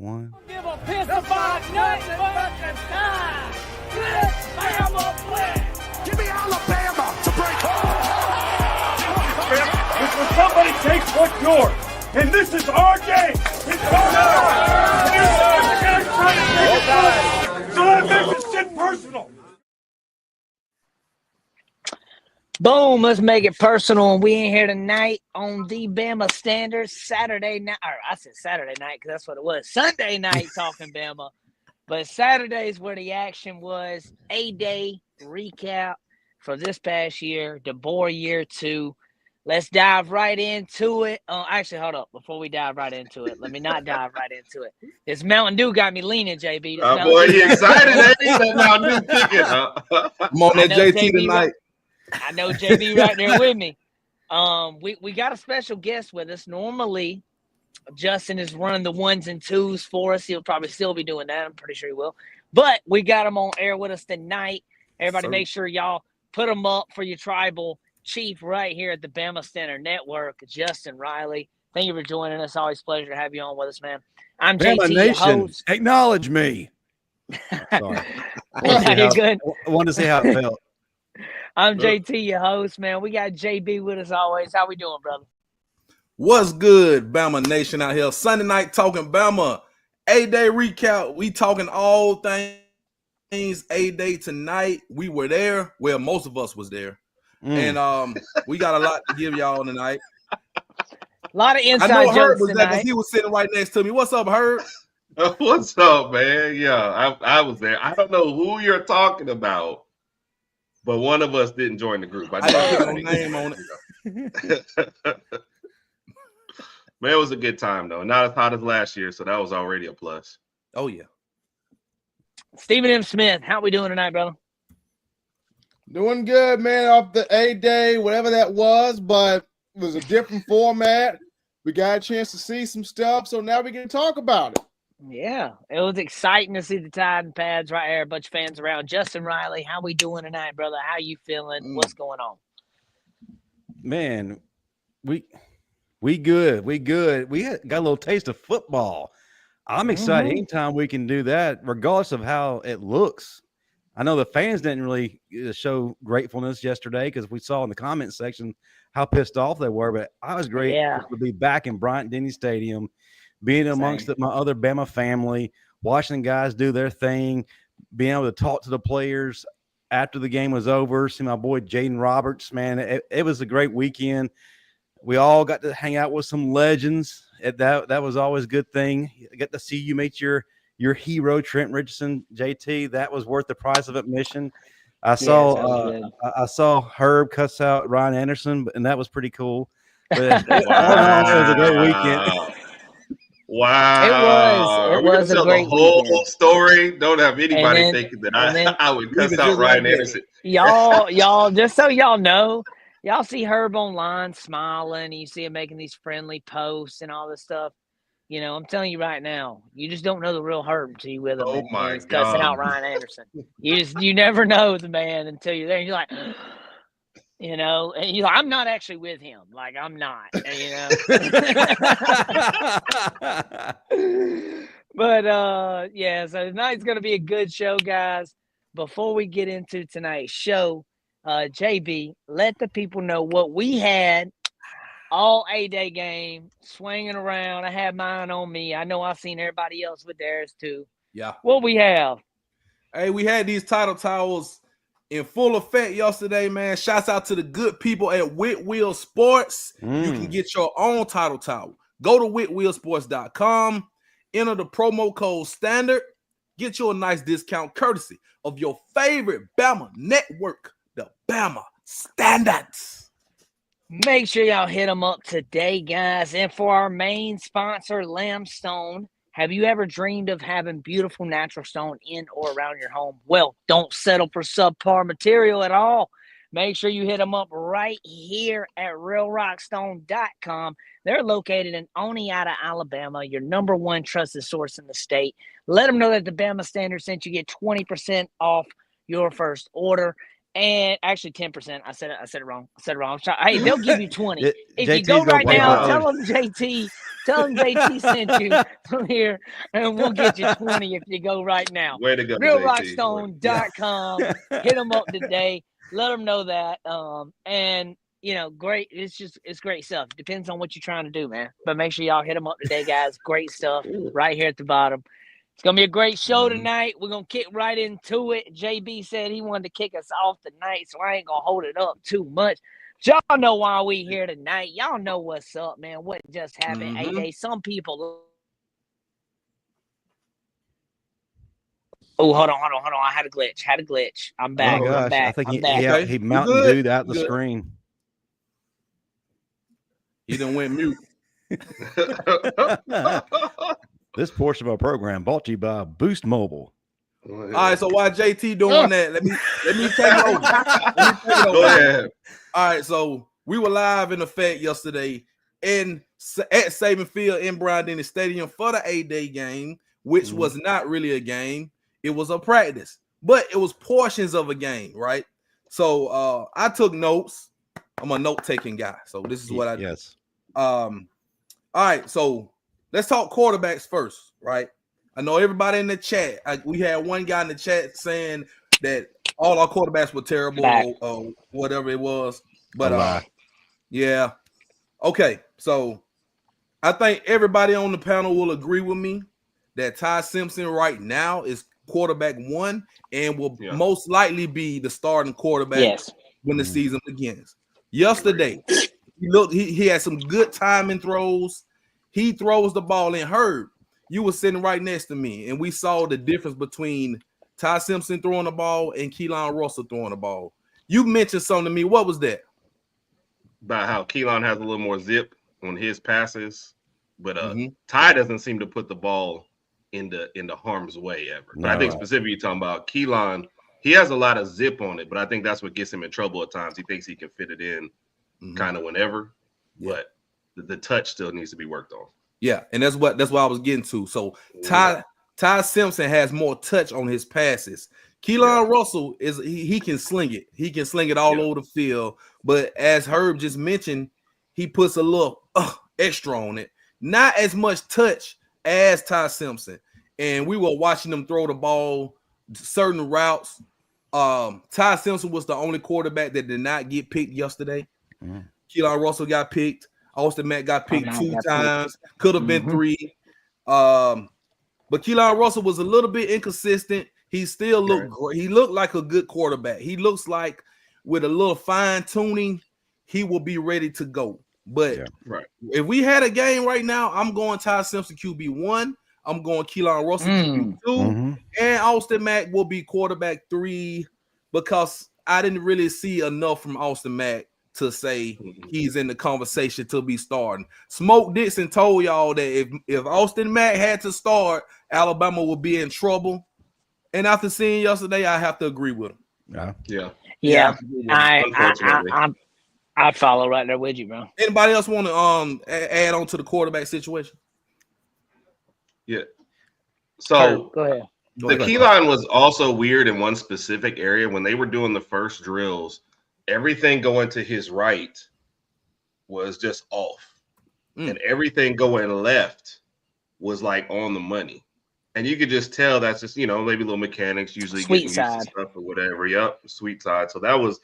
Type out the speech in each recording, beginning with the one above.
one. Give a piss about nothing but the time. Bama win. Give me Alabama to break. If somebody takes what's yours, and this is our game, it's our night. So that makes this shit personal. Boom, let's make it personal. And we in here tonight on the Bama Standards Saturday night. Or I said Saturday night because that's what it was. Sunday night talking Bama. But Saturday's where the action was. A-Day recap for this past year, DeBoer year 2. Let's dive right into it. Actually, hold up. Before we dive right into it, let me not dive right into it. This Mountain Dew got me leaning, JB. Boy, he excited, ain't he? That Mountain Dew kicking. I'm on that JT tonight. I know JB right there with me. We got a special guest with us. Normally, Justin is running the 1s and 2s for us. He'll probably still be doing that. I'm pretty sure he will. But we got him on air with us tonight. Everybody make sure y'all put him up for your tribal chief right here at the Bama Center Network, Justin Riley. Thank you for joining us. Always a pleasure to have you on with us, man. I'm Bama JT, Nation, your host. acknowledge me. Sorry. You're good. I wanted to see how it felt. I'm JT, your host, man. We got JB with us always. How we doing, brother? What's good, Bama Nation out here? Sunday night talking Bama. A-Day recap. We talking all things A-Day tonight. We were there. Well, most of us was there. And we got a lot to give y'all tonight. A lot of inside I know Herb jokes was there tonight. because he was sitting right next to me. What's up, Herb? What's up, man? Yeah, I was there. I don't know who you're talking about, but one of us didn't join the group. I didn't put no name on it. Man, it was a good time, though. Not as hot as last year, so that was already a plus. Oh, yeah. Stephen M. Smith, how we doing tonight, brother? Doing good, man, off the A-Day, whatever that was, but it was a different format. We got a chance to see some stuff, so now we can talk about it. Yeah, it was exciting to see the Tide and Pads right here. A bunch of fans around. Justin Riley, how we doing tonight, brother? How you feeling? What's going on? Man, we good. We good. We got a little taste of football. I'm excited anytime we can do that, regardless of how it looks. I know the fans didn't really show gratefulness yesterday because we saw in the comment section how pissed off they were, but I was grateful to be back in Bryant-Denny Stadium, being amongst my other Bama family, watching guys do their thing, being able to talk to the players after the game was over, see my boy Jaden Roberts, man. It was a great weekend. We all got to hang out with some legends. That was always a good thing. I got to see you meet your hero, Trent Richardson, JT. That was worth the price of admission. I saw Herb cuss out Ryan Anderson, and that was pretty cool. But it was a great weekend. Wow. It was a great the whole weekend. Story. Don't have anybody thinking that I would cuss out Ryan Anderson. Y'all, just so y'all know, y'all see Herb online smiling. You see him making these friendly posts and all this stuff. You know, I'm telling you right now, you just don't know the real Herb until you with him. Oh my he's cussing out Ryan Anderson. You never know the man until you're there. And you're like, you know, and you're like, I'm not actually with him. Like, I'm not, you know. But yeah, so tonight's gonna be a good show, guys. Before we get into tonight's show, JB, let the people know what we had. All A-Day game, swinging around. I had mine on me. I know I've seen everybody else with theirs too. Yeah. What we have? Hey, we had these title towels in full effect yesterday, man. Shouts out to the good people at Whitwheel Sports. You can get your own title towel. Go to whitwheelsports.com. Enter the promo code STANDARD. Get you a nice discount courtesy of your favorite Bama network, the Bama Standards. Make sure y'all hit them up today, guys. And for our main sponsor, Lambstone, have you ever dreamed of having beautiful natural stone in or around your home? Well, don't settle for subpar material at all. Make sure you hit them up right here at realrockstone.com. They're located in Oneida, Alabama, your #1 trusted source in the state. Let them know that the Bama Standard sent you. Get 20% off your first order. And actually 10%. I said it wrong. Hey, they'll give you 20. If you JT's go gonna right pay now, for tell them JT sent you from here, and we'll get you 20 if you go right now. Way to go, RealRockstone.com. Hit them up today. Let them know that. And great. It's great stuff. Depends on what you're trying to do, man. But make sure y'all hit them up today, guys. Great stuff right here at the bottom. It's going to be a great show tonight. We're going to kick right into it. JB said he wanted to kick us off tonight, so I ain't going to hold it up too much. But y'all know why we here tonight. Y'all know what's up, man. What just happened. A-Day. Some people. Oh, hold on. I had a glitch. I'm back. Oh my gosh. I'm back. I think I'm back. Okay. he Mountain Dewed out the screen. He done went mute. This portion of our program brought to you by Boost Mobile. All right, so while JT doing that, let me take it over. Go ahead. All right, so we were live in effect yesterday at Saban Field in Bryant-Denny Stadium for the A-Day game, which was not really a game. It was a practice, but it was portions of a game, right? So I took notes. I'm a note-taking guy, so this is what I do. Yes. All right, so let's talk quarterbacks first, right? I know everybody in the chat. We had one guy in the chat saying that all our quarterbacks were terrible or whatever it was. But yeah. Okay, so I think everybody on the panel will agree with me that Ty Simpson right now is quarterback 1 and will most likely be the starting quarterback when the season begins. Yesterday, he had some good timing throws. He throws the ball in. Herb, you were sitting right next to me, and we saw the difference between Ty Simpson throwing the ball and Keelon Russell throwing the ball. You mentioned something to me. What was that? About how Keelon has a little more zip on his passes, but Ty doesn't seem to put the ball into harm's way ever. But I think specifically you're talking about Keelon. He has a lot of zip on it, but I think that's what gets him in trouble at times. He thinks he can fit it in kind of whenever, but the touch still needs to be worked on. Yeah, and that's what I was getting to. So Ty Simpson has more touch on his passes. Keelon Russell he can sling it. He can sling it all over the field. But as Herb just mentioned, he puts a little extra on it. Not as much touch as Ty Simpson. And we were watching them throw the ball certain routes. Ty Simpson was the only quarterback that did not get picked yesterday. Keelon Russell got picked. Austin Mack got picked 2 times. Could have been 3. But Keelon Russell was a little bit inconsistent. He still looked great. He looked like a good quarterback. He looks like with a little fine tuning, he will be ready to go. But if we had a game right now, I'm going Ty Simpson QB1. I'm going Keelon Russell QB2. And Austin Mack will be quarterback 3 because I didn't really see enough from Austin Mack to say he's in the conversation to be starting. Smoke Dixon told y'all that if Austin Mack had to start, Alabama would be in trouble. And after seeing yesterday, I have to agree with him. Yeah. I follow right there with you, bro. Anybody else want to add on to the quarterback situation? Yeah. So go ahead. The Keelon was also weird in one specific area. When they were doing the first drills, everything going to his right was just off. And everything going left was like on the money. And you could just tell that's just, maybe little mechanics usually sweet getting side used to stuff or whatever. Yep, sweet side. So that was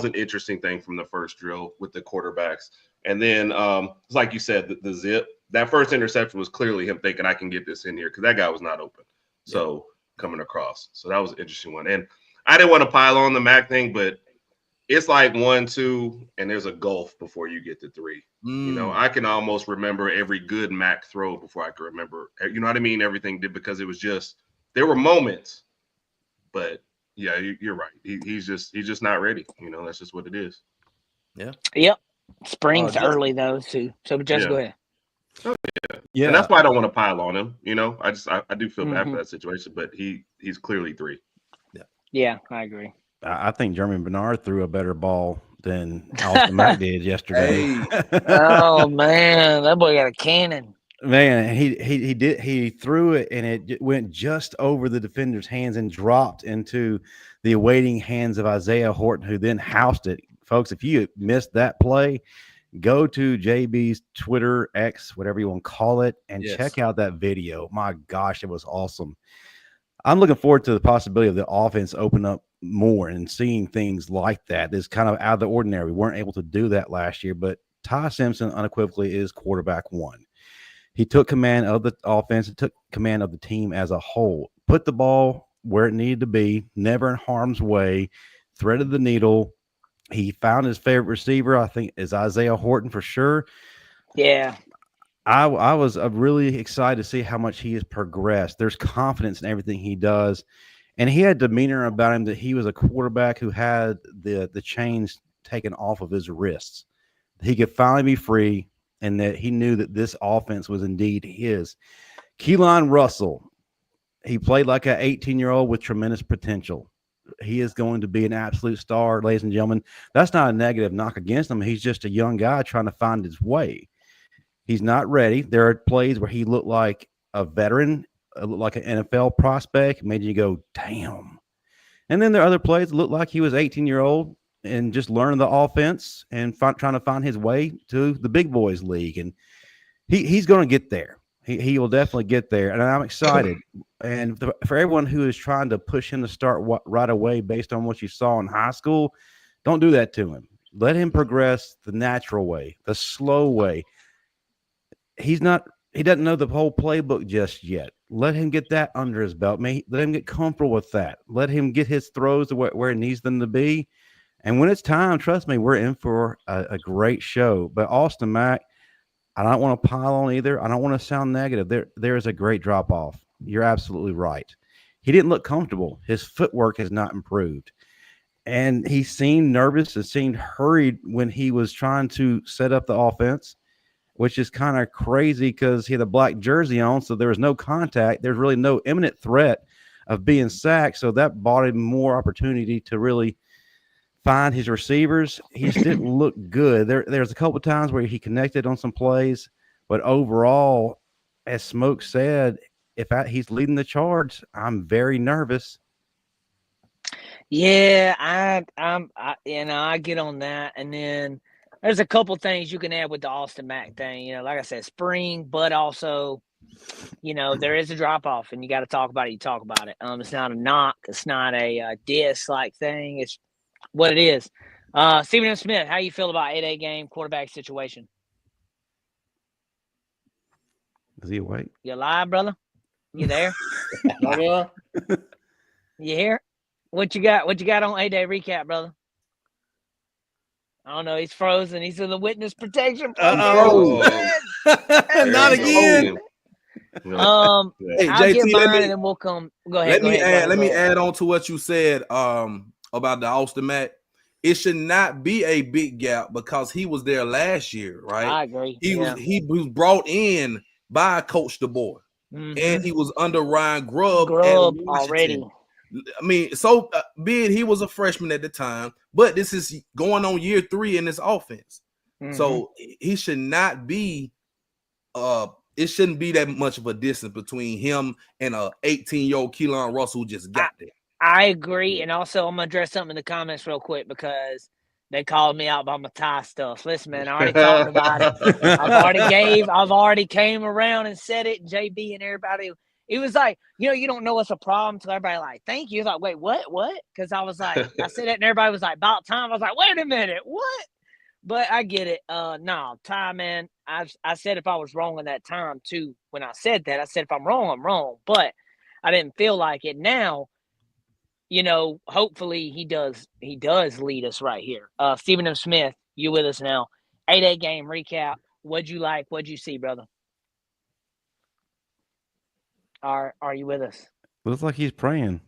an interesting thing from the first drill with the quarterbacks. And then, like you said, the zip. That first interception was clearly him thinking, I can get this in here, because that guy was not open. So coming across. So that was an interesting one. And I didn't want to pile on the Mack thing, but it's like 1, 2, and there's a gulf before you get to 3. I can almost remember every good Mack throw before I could remember, you know what I mean? Everything did, because it was just, there were moments, but yeah, you're right. He's just not ready. That's just what it is. Yeah. Yep. Spring's early though, too. So just go ahead. Oh, yeah. And that's why I don't want to pile on him. I do feel bad for that situation, but he's clearly 3. Yeah, I agree. I think Jeremy Bernard threw a better ball than Austin Mack did yesterday. Oh man, that boy got a cannon. Man, he threw it and it went just over the defender's hands and dropped into the awaiting hands of Isaiah Horton, who then housed it. Folks, if you missed that play, go to JB's Twitter, X, whatever you want to call it, and check out that video. My gosh, it was awesome. I'm looking forward to the possibility of the offense open up more and seeing things like that. That's kind of out of the ordinary. We weren't able to do that last year, but Ty Simpson unequivocally is quarterback one. He took command of the offense and took command of the team as a whole, put the ball where it needed to be, never in harm's way, threaded the needle. He found his favorite receiver, I think, is Isaiah Horton for sure. Yeah. I was really excited to see how much he has progressed. There's confidence in everything he does. And he had demeanor about him that he was a quarterback who had the chains taken off of his wrists. He could finally be free, and that he knew that this offense was indeed his. Keelon Russell, he played like an 18-year-old with tremendous potential. He is going to be an absolute star, ladies and gentlemen. That's not a negative knock against him. He's just a young guy trying to find his way. He's not ready. There are plays where he looked like a veteran, looked like an NFL prospect, made you go, damn. And then there are other plays that looked like he was 18-year-old and just learning the offense and trying to find his way to the big boys league. And he's going to get there. He will definitely get there. And I'm excited. And for everyone who is trying to push him to start right away based on what you saw in high school, don't do that to him. Let him progress the natural way, the slow way. He doesn't know the whole playbook just yet. Let him get that under his belt. Let him get comfortable with that. Let him get his throws to where he needs them to be. And when it's time, trust me, we're in for a great show. But Austin Mack, I don't want to pile on either. I don't want to sound negative. There is a great drop-off. You're absolutely right. He didn't look comfortable. His footwork has not improved. And he seemed nervous and seemed hurried when he was trying to set up the offense, which is kind of crazy because he had a black jersey on, so there was no contact. There's really no imminent threat of being sacked, so that bought him more opportunity to really find his receivers. He just didn't look good. There's a couple of times where he connected on some plays, but overall, as Smoke said, he's leading the charge, I'm very nervous. Yeah, I get on that, and then there's a couple things you can add with the Austin Mack thing. Like I said, spring, but also, there is a drop off, and you got to talk about it. You talk about it. It's not a knock. It's not a diss-like thing. It's what it is. Stephen M. Smith, how you feel about 8A game quarterback situation? Is he awake? You alive, brother? You there? You here? What you got? What you got on 8A recap, brother? I don't know. He's frozen. He's in the witness protection program. Not again. Hey, I'll JT, give mine and then we'll come. Go ahead. Let me add on to what you said about the Austin Mack. It should not be a big gap because he was there last year, right? I agree. He was brought in by Coach DeBoer, and he was under Ryan Grubb already. I mean, be it he was a freshman at the time, but this is going on year 3 in this offense. So he should not be it shouldn't be that much of a distance between him and a 18-year-old Keelon Russell who just got there. I agree. And also I'm gonna address something in the comments real quick because they called me out by my tie stuff. Listen, man, I already talked about it. I've already came around and said it. JB and everybody. It was like, you don't know it's a problem until everybody like, thank you. It's like, wait, what? Because I was like, I said that and everybody was like, about time. I was like, wait a minute, what? But I get it. No, Ty, man, I said if I was wrong in that time too, when I said that, I said if I'm wrong, I'm wrong. But I didn't feel like it. Now, hopefully he does lead us right here. Stephen M. Smith, you with us now. 8A game recap. What'd you like? What'd you see, brother? Are you with us? Looks like he's praying.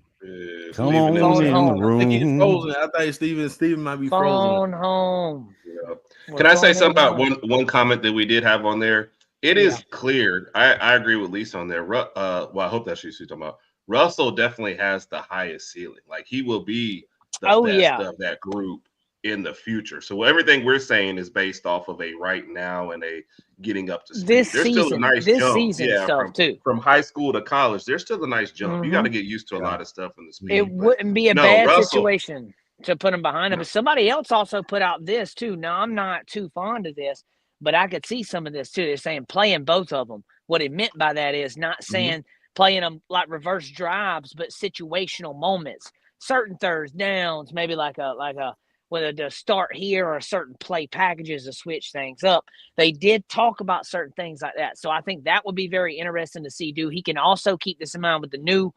Come on in the room. I think he's frozen. I think Steven might be frozen. Phone home. Yeah. Can I say something about one comment that we did have on there? It is clear. I agree with Lisa on there. Well, I hope that's what she's talking about. Russell definitely has the highest ceiling. Like he will be the best of that group. in the future. So everything we're saying is based off of a right now and a getting up to speed. This There's season, still a nice this jump. season stuff too. From high school to college, there's still a nice jump. You got to get used to a lot of stuff in the speed. It wouldn't be a no, bad Russell- situation to put him behind him. But somebody else also put out this too. Now, I'm not too fond of this, but I could see some of this too. They're saying playing both of them. What it meant by that is not saying playing them like reverse drives, but situational moments, certain thirds downs, maybe like a whether to start here or certain play packages to switch things up. They did talk about certain things like that. So I think that would be very interesting to see. He can also keep this in mind with the new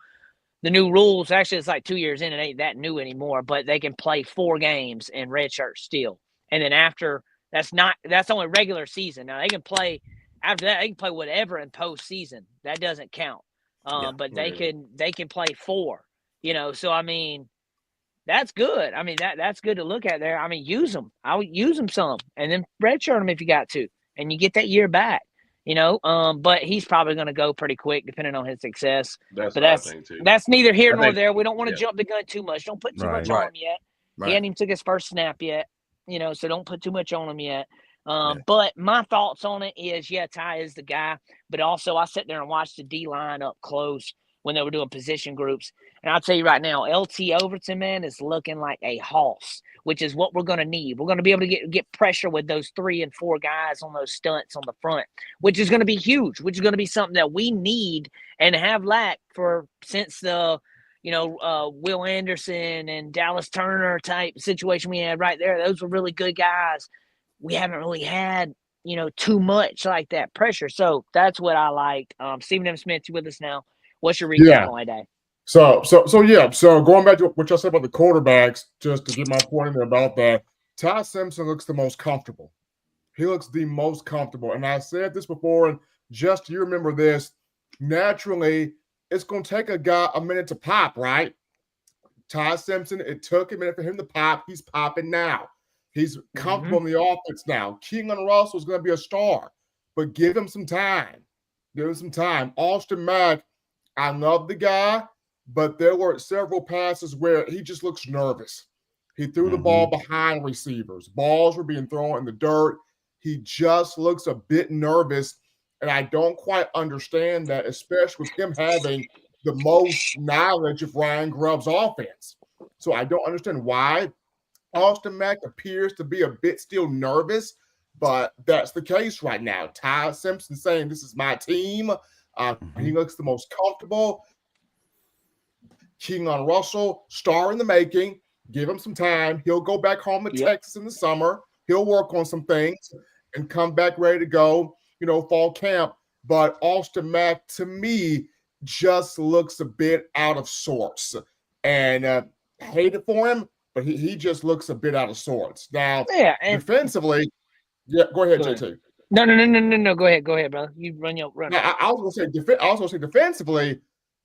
rules. Actually, it's like 2 years in, it ain't that new anymore, but they can play 4 games in redshirt still. And then after that's only regular season. Now they can play after that, they can play whatever in postseason. That doesn't count. But they can play 4, so I mean, that's good. I mean, that's good to look at there. I mean, use them. I would use them some and then redshirt them if you got to, and you get that year back, but he's probably going to go pretty quick depending on his success. That's neither here nor there. We don't want to jump the gun too much. Don't put too much on him yet. He hadn't even took his first snap yet, so don't put too much on him yet. But my thoughts on it is, Ty is the guy, but also I sat there and watched the D-line up close when they were doing position groups. And I'll tell you right now, LT Overton, man, is looking like a hoss, which is what we're going to need. We're going to be able to get pressure with those 3 and 4 guys on those stunts on the front, which is going to be huge, which is going to be something that we need and have lacked since the, Will Anderson and Dallas Turner type situation we had right there. Those were really good guys. We haven't really had, too much like that pressure. So that's what I liked. Stephen M. Smith, you with us now? What's your recap on my day? So going back to what y'all said about the quarterbacks, just to get my point in there about that, Ty Simpson looks the most comfortable. He looks the most comfortable. And I said this before, and just you remember this, naturally, it's going to take a guy a minute to pop, right? Ty Simpson, it took a minute for him to pop. He's popping now. He's comfortable in the offense now. Keelon Russell is going to be a star, but give him some time. Give him some time. Austin Mack, I love the guy, but there were several passes where he just looks nervous. He threw the ball behind receivers. Balls were being thrown in the dirt. He just looks a bit nervous, and I don't quite understand that, especially with him having the most knowledge of Ryan Grubb's offense. So I don't understand why Austin Mack appears to be a bit still nervous, but that's the case right now. Ty Simpson saying, this is my team. He looks the most comfortable. Keelon Russell, star in the making. Give him some time. He'll go back home to Texas in the summer. He'll work on some things and come back ready to go, fall camp. But Austin Mack, to me, just looks a bit out of sorts. And hate it for him, but he just looks a bit out of sorts. Now, defensively, go ahead, JT. No. Go ahead, brother. You run. I was going to say defensively,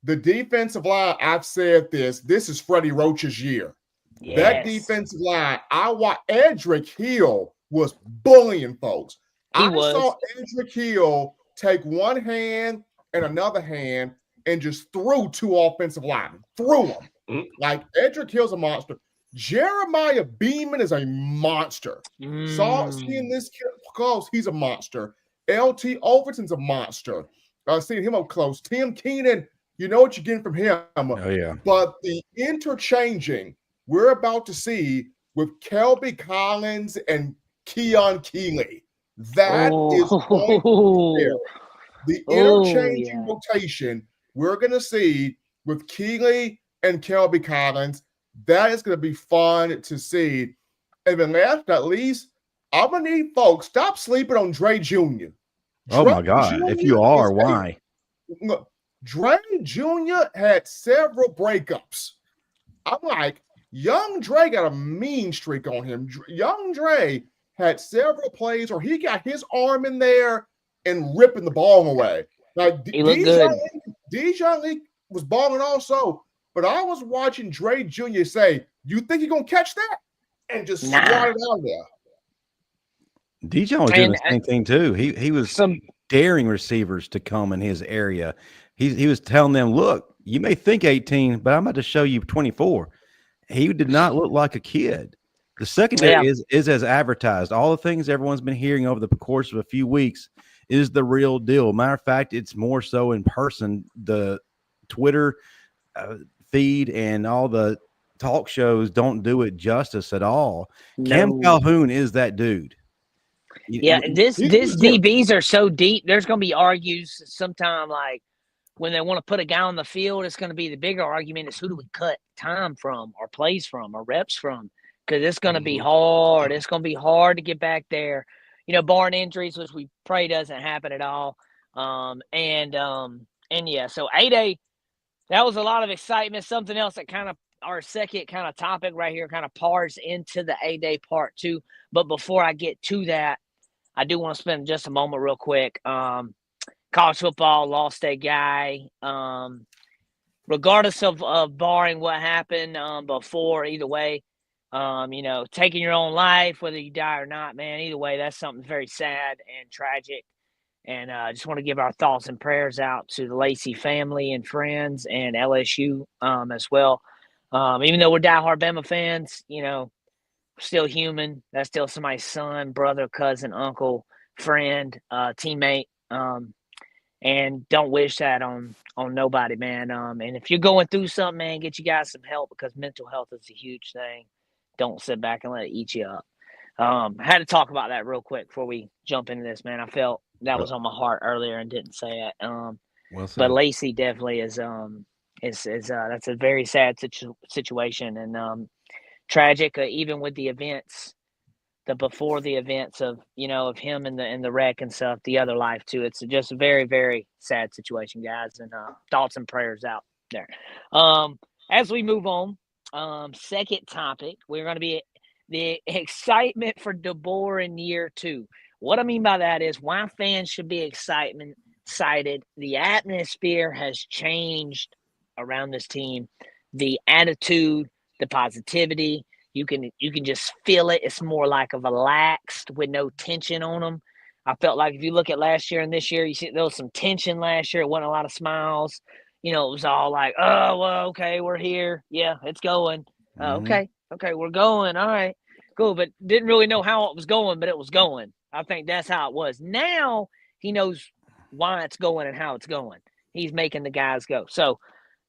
the defensive line, I've said this is Freddie Roach's year. Yes. That defensive line, Edric Hill was bullying folks. I saw Edric Hill take one hand and another hand and just threw 2 offensive linemen. Threw them. Like, Edric Hill's a monster. Jeremiah Beeman is a monster. Seeing this kid close, he's a monster. LT Overton's a monster. Seeing him up close. Tim Keenan, you know what you're getting from him. Oh, yeah. But the interchanging we're about to see with Kelby Collins and Keon Keeley, that is going to be there. The interchanging rotation we're going to see with Keeley and Kelby Collins, that is going to be fun to see. And then last but not least, I'm going to need folks, stop sleeping on Dre Jr. Oh, my God. If you are, why? Look, Dre Jr. had several breakups. I'm like, young Dre got a mean streak on him. Young Dre had several plays where he got his arm in there and ripping the ball away. Like, Dijon Lee was balling also, but I was watching Dre Jr. say, you think you're going to catch that? And just swat it out there. Dijon was doing the same thing, too. He was daring receivers to come in his area. He was telling them, look, you may think 18, but I'm about to show you 24. He did not look like a kid. The secondary is as advertised. All the things everyone's been hearing over the course of a few weeks is the real deal. Matter of fact, it's more so in person. The Twitter feed and all the talk shows don't do it justice at all. No. Cam Calhoun is that dude. Yeah, this DBs are so deep. There's going to be argues sometime, like when they want to put a guy on the field. It's going to be the bigger argument is who do we cut time from, or plays from, or reps from, because it's going to be hard. It's going to be hard to get back there, barring injuries, which we pray doesn't happen at all. And yeah, so A-Day, that was a lot of excitement. Something else that kind of our second kind of topic right here kind of pars into the A-Day part 2. But before I get to that, I do want to spend just a moment real quick. College football lost a guy. Regardless of barring what happened before, either way, taking your own life, whether you die or not, man, either way, that's something very sad and tragic. And I just want to give our thoughts and prayers out to the Lacey family and friends and LSU as well. Even though we're diehard Bama fans, still human. That's still somebody's son, brother, cousin, uncle, friend, teammate. And don't wish that on nobody, man. And if you're going through something, man, get you guys some help, because mental health is a huge thing. Don't sit back and let it eat you up. I had to talk about that real quick before we jump into this, man. I felt that was on my heart earlier and didn't say it. But Lacey definitely is that's a very sad situation, and tragic, even with the events, before the events of of him and the wreck and stuff, the other life too. It's just a very, very sad situation, guys, and thoughts and prayers out there. As we move on, second topic, we're going to be the excitement for DeBoer in year 2. What I mean by that is why fans should be excited. The atmosphere has changed around this team. The attitude, the positivity, you can just feel it. It's more like a relaxed with no tension on them. I felt like if you look at last year and this year, you see there was some tension last year. It wasn't a lot of smiles. It was all like, oh, well, okay, we're here. Yeah, it's going. Okay, we're going. All right, cool. But didn't really know how it was going, but it was going. I think that's how it was. Now he knows why it's going and how it's going. He's making the guys go. So,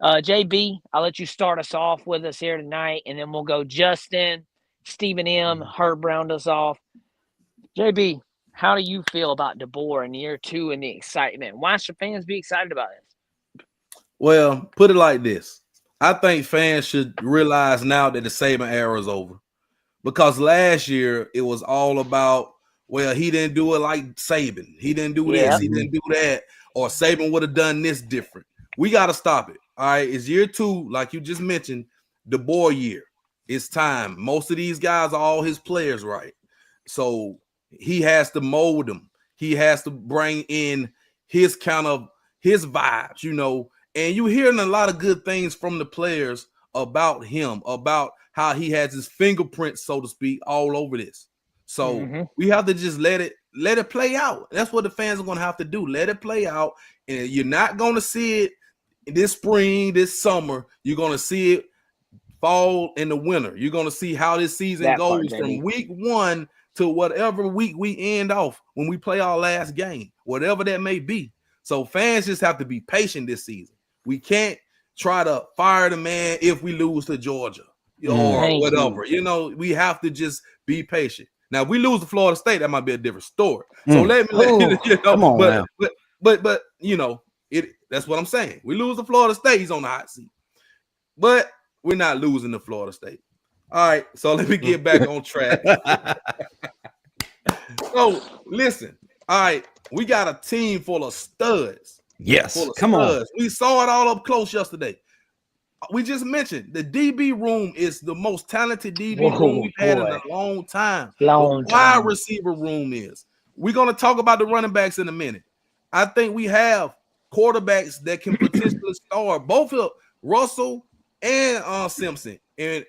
JB, I'll let you start us off with us here tonight, and then we'll go Justin, Stephen M., Herb round us off. JB, how do you feel about DeBoer in year 2 and the excitement? Why should fans be excited about this? Well, put it like this. I think fans should realize now that the Saban era is over, because last year it was all about, well, he didn't do it like Saban. He didn't do this. He didn't do that. Or Saban would have done this different. We got to stop it. All right, it's year 2, like you just mentioned, DeBoer year. It's time. Most of these guys are all his players, right? So he has to mold them. He has to bring in his vibes, and you're hearing a lot of good things from the players about him, about how he has his fingerprints, so to speak, all over this. So we have to just let it play out. That's what the fans are going to have to do. Let it play out. And you're not going to see it this spring, this summer. You're going to see it fall in the winter. You're going to see how this season goes from week 1 to whatever week we end off when we play our last game, whatever that may be. So fans just have to be patient this season. We can't try to fire the man if we lose to Georgia or whatever. We have to just be patient. Now, if we lose to Florida State, that might be a different story. So let me come on, but that's what I'm saying. We lose to Florida State, he's on the hot seat. But we're not losing to Florida State. All right, so let me get back on track. So listen, all right, we got a team full of studs. Yes, come on. We saw it all up close yesterday. We just mentioned the DB room is the most talented DB room we've had in a long time. Wide receiver room is. We're going to talk about the running backs in a minute. I think we have quarterbacks that can potentially start, both of Russell and Simpson. And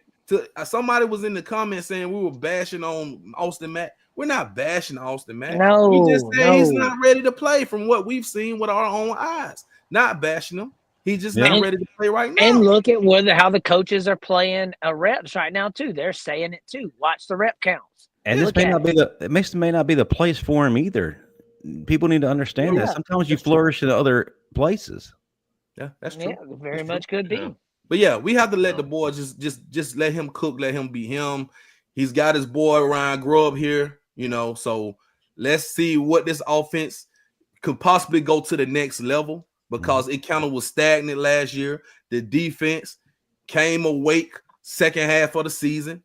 somebody was in the comments saying we were bashing on Austin Mack. We're not bashing Austin Mack. We just said he's not ready to play from what we've seen with our own eyes. Not bashing him. He's just Yeah. not ready to play right now. And look at how the coaches are playing reps right now too. They're saying it too. Watch the rep counts. And this may not be the place for him either. People need to understand that. Sometimes you flourish in other places. Yeah, that's true. Yeah, very much could be. Yeah. But yeah, we have to let the boy just let him cook, let him be him. He's got his boy Ryan Grubb here, so let's see what this offense could possibly go to the next level, because it kind of was stagnant last year. The defense came awake second half of the season.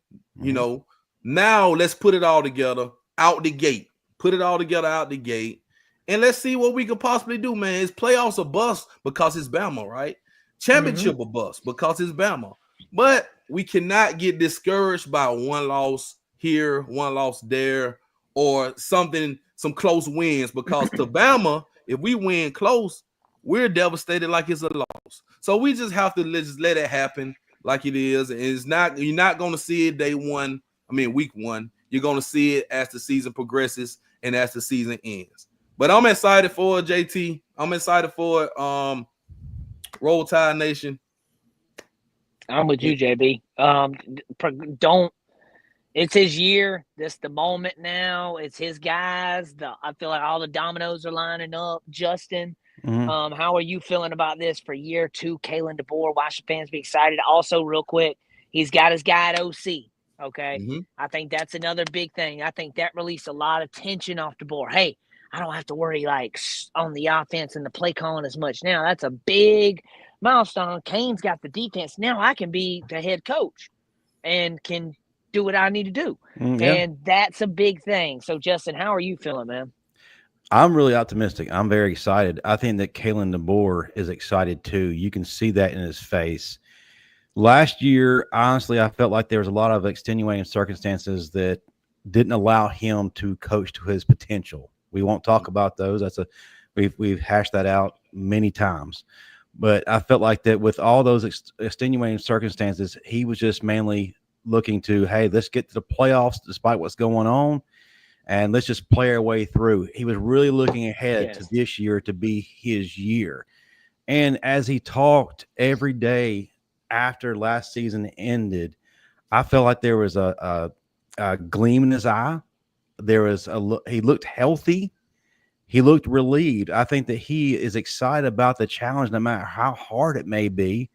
Now let's put it all together out the gate. Put it all together out the gate. And let's see what we could possibly do, man. It's playoffs a bust because it's Bama, right? Championship a bust because it's Bama. But we cannot get discouraged by one loss here, one loss there, or some close wins, because to Bama, if we win close, we're devastated like it's a loss. So we just have to just let it happen like it is. And you're not going to see it week one. You're going to see it as the season progresses and as the season ends. But I'm excited for it, JT. I'm excited for it. Roll Tide Nation. I'm with you, JB. It's his year. This the moment now. It's his guys. I feel like all the dominoes are lining up. Justin, how are you feeling about this for year 2? Kalen DeBoer, why should fans be excited? Also, real quick, he's got his guy at OC. Okay. I think that's another big thing. I think that released a lot of tension off DeBoer. Hey, I don't have to worry on the offense and the play calling as much. Now that's a big milestone. Kane's got the defense. Now I can be the head coach and can do what I need to do. And that's a big thing. So Justin, how are you feeling, man? I'm really optimistic. I'm very excited. I think that Kalen DeBoer is excited too. You can see that in his face. Last year, honestly, I felt like there was a lot of extenuating circumstances that didn't allow him to coach to his potential. We won't talk about those. We've hashed that out many times. But I felt like that with all those extenuating circumstances, he was just mainly looking to, hey, let's get to the playoffs despite what's going on, and let's just play our way through. He was really looking ahead to this year to be his year. And as he talked every day after last season ended, I felt like there was a gleam in his eye. He looked healthy. He looked relieved. I think that he is excited about the challenge, no matter how hard it may be,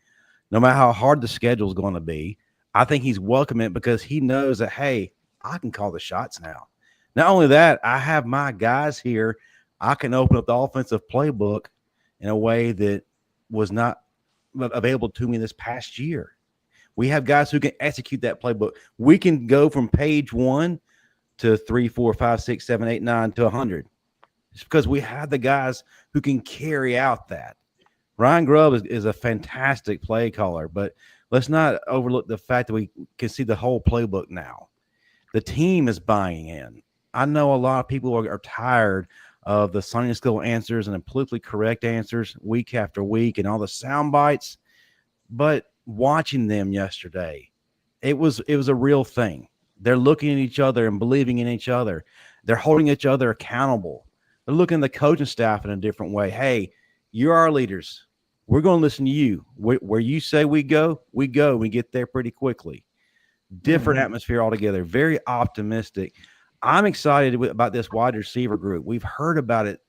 no matter how hard the schedule is going to be. I think he's welcoming it because he knows that, hey, I can call the shots now. Not only that, I have my guys here. I can open up the offensive playbook in a way that was not available to me this past year. We have guys who can execute that playbook. We can go from page 1 to 3, 4, 5, 6, 7, 8, 9 to 100. It's because we have the guys who can carry out that. Ryan Grubb is a fantastic play caller, but let's not overlook the fact that we can see the whole playbook now. The team is buying in. I know a lot of people are tired of the Sunday school answers and the politically correct answers week after week and all the sound bites, but watching them yesterday, it was a real thing. They're looking at each other and believing in each other. They're holding each other accountable. They're looking at the coaching staff in a different way. Hey, you're our leaders. We're going to listen to you. Where you say we go. We get there pretty quickly. Different atmosphere altogether. Very optimistic. I'm excited about this wide receiver group. We've heard about it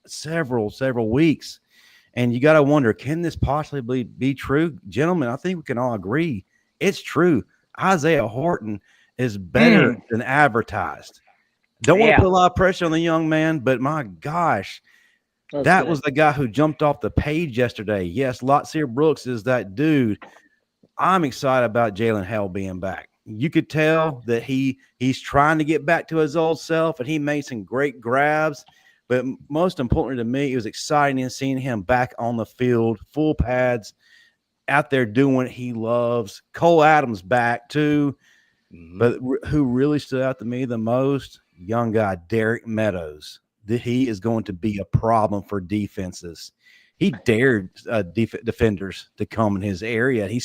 several weeks. And you got to wonder, can this possibly be true? Gentlemen, I think we can all agree it's true. Isaiah Horton is better than advertised. Don't want to put a lot of pressure on the young man, but my gosh, that was the guy who jumped off the page yesterday. Yes, Lotsier Brooks is that dude. I'm excited about Jalen Hale being back. You could tell that he's trying to get back to his old self, and he made some great grabs. But most importantly to me, it was exciting seeing him back on the field, full pads, out there doing what he loves. Cole Adams back too. But who really stood out to me the most, young guy, Derek Meadows. He is going to be a problem for defenses. He dared defenders to come in his area. He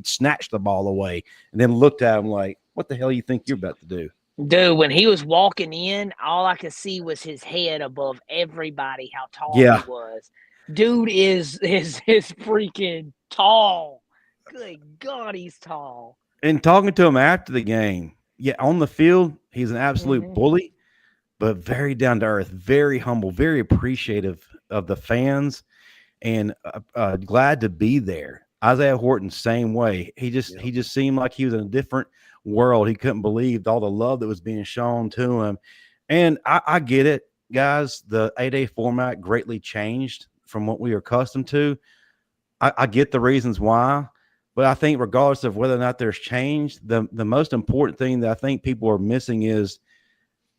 snatched the ball away and then looked at him like, what the hell you think you're about to do? Dude, when he was walking in, all I could see was his head above everybody, how tall he was. Dude is freaking tall. Good God, he's tall. And talking to him after the game, yeah, on the field, he's an absolute bully, but very down to earth, very humble, very appreciative of the fans, and glad to be there. Isaiah Horton, same way. He just seemed like he was in a different world. He couldn't believe all the love that was being shown to him. And I get it, guys. The 8A format greatly changed from what we were accustomed to. I get the reasons why. But I think regardless of whether or not there's change, the most important thing that I think people are missing is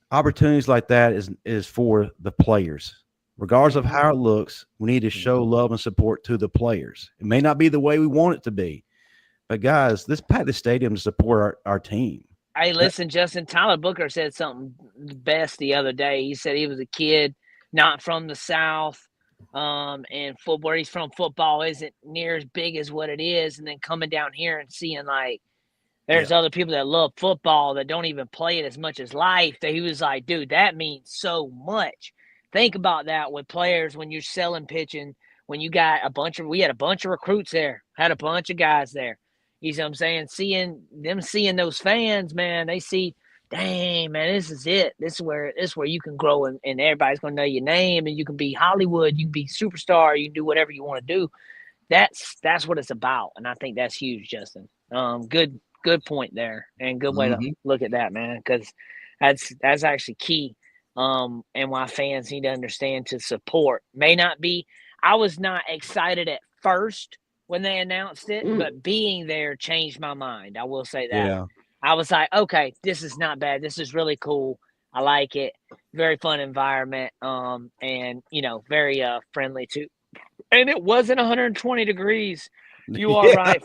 opportunities like that is for the players. Regardless of how it looks, we need to show love and support to the players. It may not be the way we want it to be, but guys, let's pack the stadium to support our team. Hey, listen, Justin, Tyler Booker said something best the other day. He said he was a kid not from the South, and where he's from, football isn't near as big as what it is. And then coming down here and seeing like there's other people that love football that don't even play it as much as life. That he was like, dude, that means so much. Think about that with players when you're selling pitching. When you got we had a bunch of recruits there, had a bunch of guys there. You know what I'm saying? Seeing those fans, man, they see, dang, man, this is it. This is where you can grow and everybody's gonna know your name and you can be Hollywood, you can be superstar, you can do whatever you want to do. That's what it's about. And I think that's huge, Justin. Good point there. And good way to look at that, man, because that's actually key. And why fans need to understand to support. May not be, I was not excited at first when they announced it, but being there changed my mind. I will say that. Yeah. I was like, okay, this is not bad. This is really cool. I like it. Very fun environment. And very friendly too. And it wasn't 120 degrees. You are right,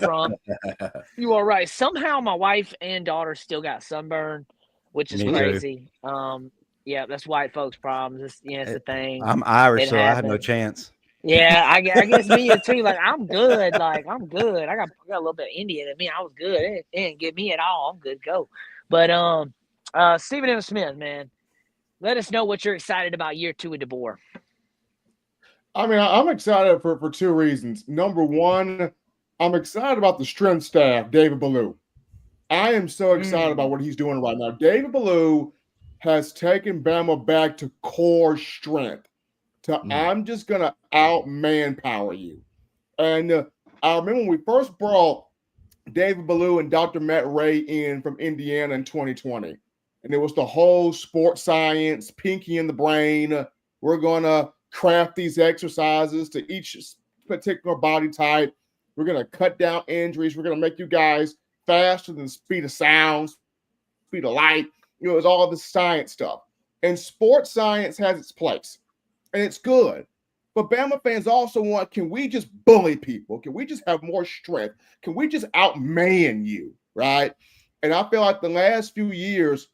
You are right. Somehow my wife and daughter still got sunburn, which is crazy. Yeah, that's white folks' problems. It's a thing. I'm Irish, so I have no chance. Yeah, I guess me too. Like I'm good. I'm good. I got a little bit of Indian in me. I was good. It didn't get me at all. I'm good to go. But Stephen M. Smith, man, let us know what you're excited about year 2 with DeBoer. I mean, I'm excited for two reasons. Number one, I'm excited about the strength staff, David Ballou. I am so excited about what he's doing right now. David Ballou has taken Bama back to core strength. I'm just going to out-manpower you. And I remember when we first brought David Ballou and Dr. Matt Ray in from Indiana in 2020. And it was the whole sports science, pinky in the brain. We're going to craft these exercises to each particular body type. We're going to cut down injuries. We're going to make you guys faster than the speed of sound, speed of light. It was all this science stuff. And sports science has its place. And it's good. But Bama fans also want, can we just bully people? Can we just have more strength? Can we just outman you, right? And I feel like the last few years,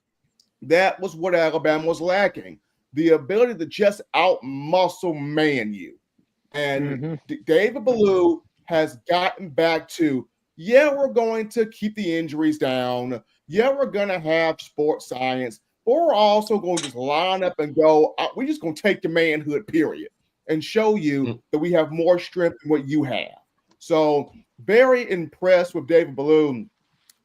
that was what Alabama was lacking. The ability to just out-muscle man you. And David Ballou has gotten back to, we're going to keep the injuries down. We're going to have sports science. But we're also going to just line up and go, we're just going to take your manhood, period, and show you that we have more strength than what you have. So very impressed with David Ballou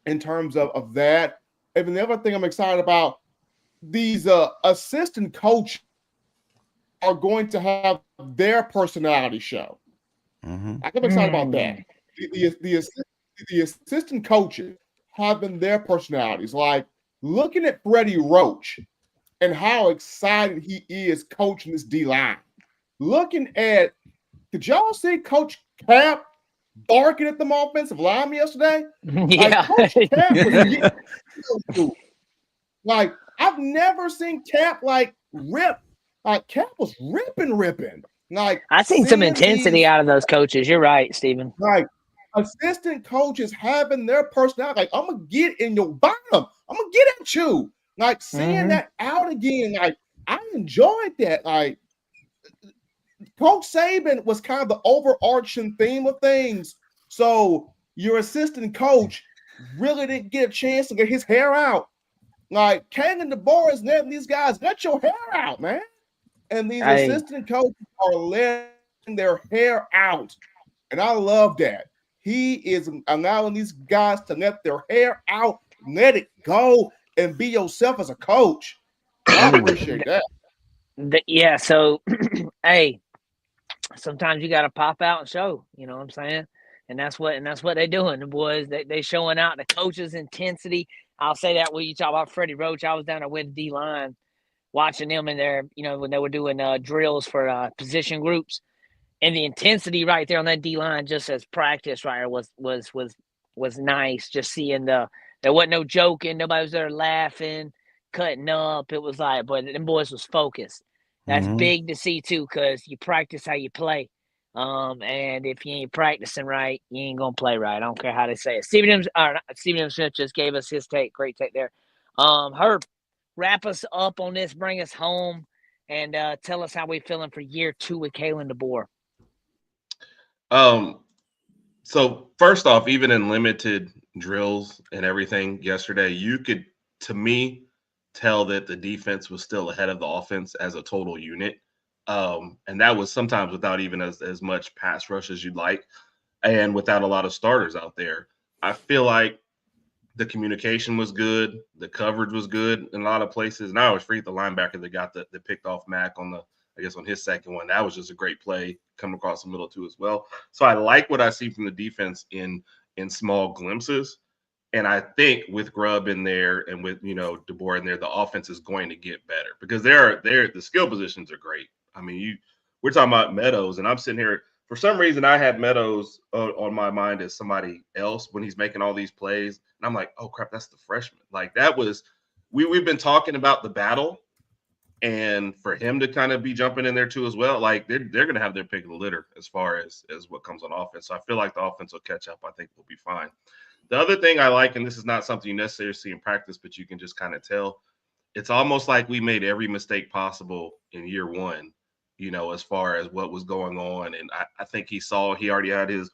in terms of that. And the other thing I'm excited about, these assistant coaches are going to have their personality show. I'm excited about that. The assistant coaches having their personalities, like looking at Freddie Roach and how excited he is coaching this D-line. Looking at, did y'all see Coach Cap barking at them offensive linemen yesterday? Yeah. Coach Cap was like, I've never seen Cap rip. Like Cap was ripping. Like I seen some intensity out of those coaches. You're right, Stephen. Like assistant coaches having their personality. Like, I'm gonna get in your bottom. I'm gonna get at you. Like seeing that out again. Like I enjoyed that. Like Coach Saban was kind of the overarching theme of things. So your assistant coach really didn't get a chance to get his hair out. Like Kaleb DeBoer is letting these guys get your hair out, man. And these assistant coaches are letting their hair out. And I love that. He is allowing these guys to let their hair out, let it go, and be yourself as a coach. I appreciate that. Yeah, so hey, sometimes you got to pop out and show. You know what I'm saying? And that's what they're doing. The boys, they showing out the coach's intensity. I'll say that when you talk about Freddie Roach. I was down there with D-line, watching them in there. You know, when they were doing drills for position groups, and the intensity right there on that D-line, just as practice, right, was nice. Just seeing there wasn't no joking. Nobody was there laughing, cutting up. It was like, boy, them boys was focused. That's big to see too, because you practice how you play. And if you ain't practicing right, you ain't gonna play right. I don't care how they say it. Stephen M. Smith just gave us his take. Great take there. Herb, wrap us up on this, bring us home, and tell us how we feeling for year 2 with Kalen DeBoer. So first off, even in limited drills and everything yesterday, you could, to me, tell that the defense was still ahead of the offense as a total unit. And that was sometimes without even as much pass rush as you'd like, and without a lot of starters out there. I feel like the communication was good, the coverage was good in a lot of places. And I always forget the linebacker that got that picked off Mack on his second one. That was just a great play coming across the middle too as well. So I like what I see from the defense in small glimpses. And I think with Grubb in there and with DeBoer in there, the offense is going to get better because the skill positions are great. I mean, we're talking about Meadows, and I'm sitting here. For some reason, I had Meadows on my mind as somebody else when he's making all these plays. And I'm like, oh, crap, that's the freshman. Like, that was – we've been talking about the battle, and for him to kind of be jumping in there too as well, like, they're going to have their pick of the litter as far as what comes on offense. So I feel like the offense will catch up. I think we'll be fine. The other thing I like, and this is not something you necessarily see in practice, but you can just kind of tell, it's almost like we made every mistake possible in year 1. As far as what was going on. And I think he already had his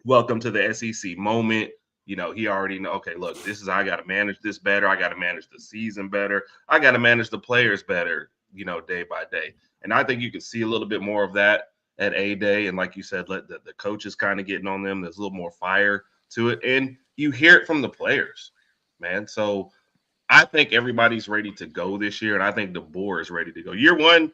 welcome to the SEC moment. He already know, okay, look, I got to manage this better. I got to manage the season better. I got to manage the players better, day by day. And I think you can see a little bit more of that at A-Day. And like you said, let the coaches kind of getting on them. There's a little more fire to it. And you hear it from the players, man. So I think everybody's ready to go this year. And I think DeBoer is ready to go. Year 1,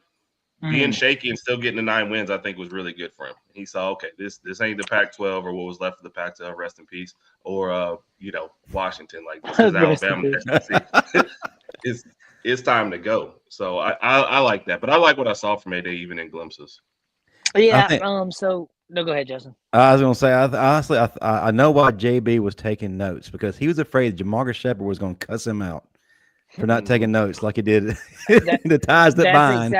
being shaky and still getting the 9 wins, I think was really good for him. He saw, okay, this ain't the Pac-12 or what was left of the Pac-12, rest in peace, or Washington. Like, this is Alabama. It's time to go. So I like that, but I like what I saw from A-Day even in glimpses. Yeah. So no, go ahead, Justin. I was gonna say, honestly, I know why JB was taking notes, because he was afraid Jamarcus Shepard was gonna cuss him out for not taking notes like he did the ties that bind.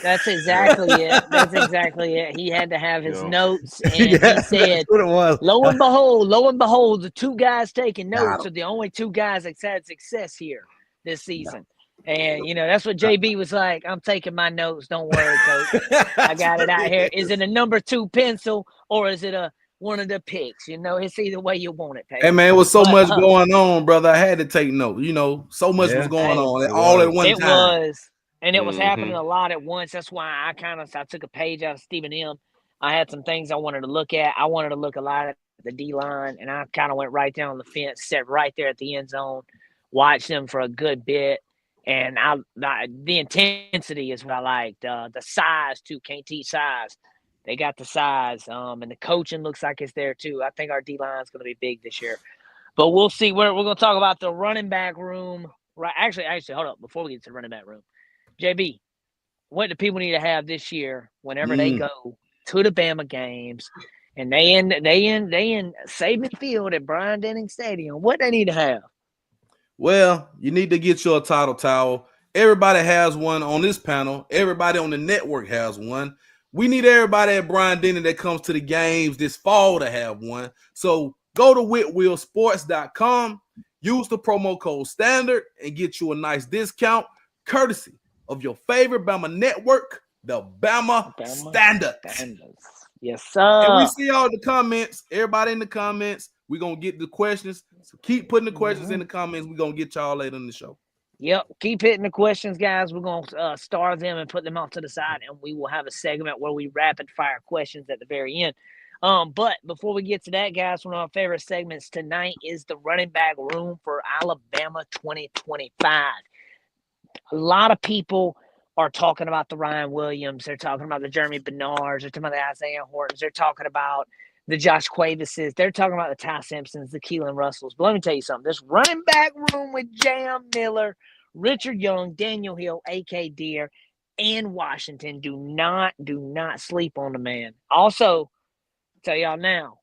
That's exactly it. That's exactly it. He had to have his notes, and he said, what it was. Lo and behold, the 2 guys taking notes are the only 2 guys that's had success here this season. And that's what JB was like. I'm taking my notes. Don't worry, coach. I got it out here. Is it a number 2 pencil or is it one of the picks? It's either way you want it. Hey man, it was so much going on, brother. I had to take notes. So much was going on all at one time. And it was happening a lot at once. That's why I took a page out of Stephen M. I had some things I wanted to look at. I wanted to look a lot at the D-line, and I kind of went right down the fence, sat right there at the end zone, watched them for a good bit. And the intensity is what I liked. The size, too. Can't teach size. They got the size. And the coaching looks like it's there, too. I think our D-line is going to be big this year. But we'll see. We're going to talk about the running back room. Right? Actually, hold up. Before we get to the running back room. JB, what do people need to have this year whenever they go to the Bama games and they in Saban Field at Brian Denning Stadium? What they need to have? Well, you need to get your title towel. Everybody has one on this panel. Everybody on the network has one. We need everybody at Brian Denning that comes to the games this fall to have one. So go to whitwheelsports.com, use the promo code STANDARD, and get you a nice discount courtesy of your favorite Bama network, the Bama Standard. Yes, sir. And we see all the comments. Everybody in the comments. We're going to get the questions. So keep putting the questions in the comments. We're going to get y'all later in the show. Yep. Keep hitting the questions, guys. We're going to star them and put them off to the side, and we will have a segment where we rapid fire questions at the very end. But before we get to that, guys, one of our favorite segments tonight is the running back room for Alabama 2025. A lot of people are talking about the Ryan Williams. They're talking about the Jeremy Bernards. They're talking about the Isaiah Hortons. They're talking about the Josh Cuevases. They're talking about the Ty Simpsons, the Keelan Russells. But let me tell you something. This running back room with Jam Miller, Richard Young, Daniel Hill, A.K. Deere, and Washington. Do not sleep on the man. Also, tell y'all now,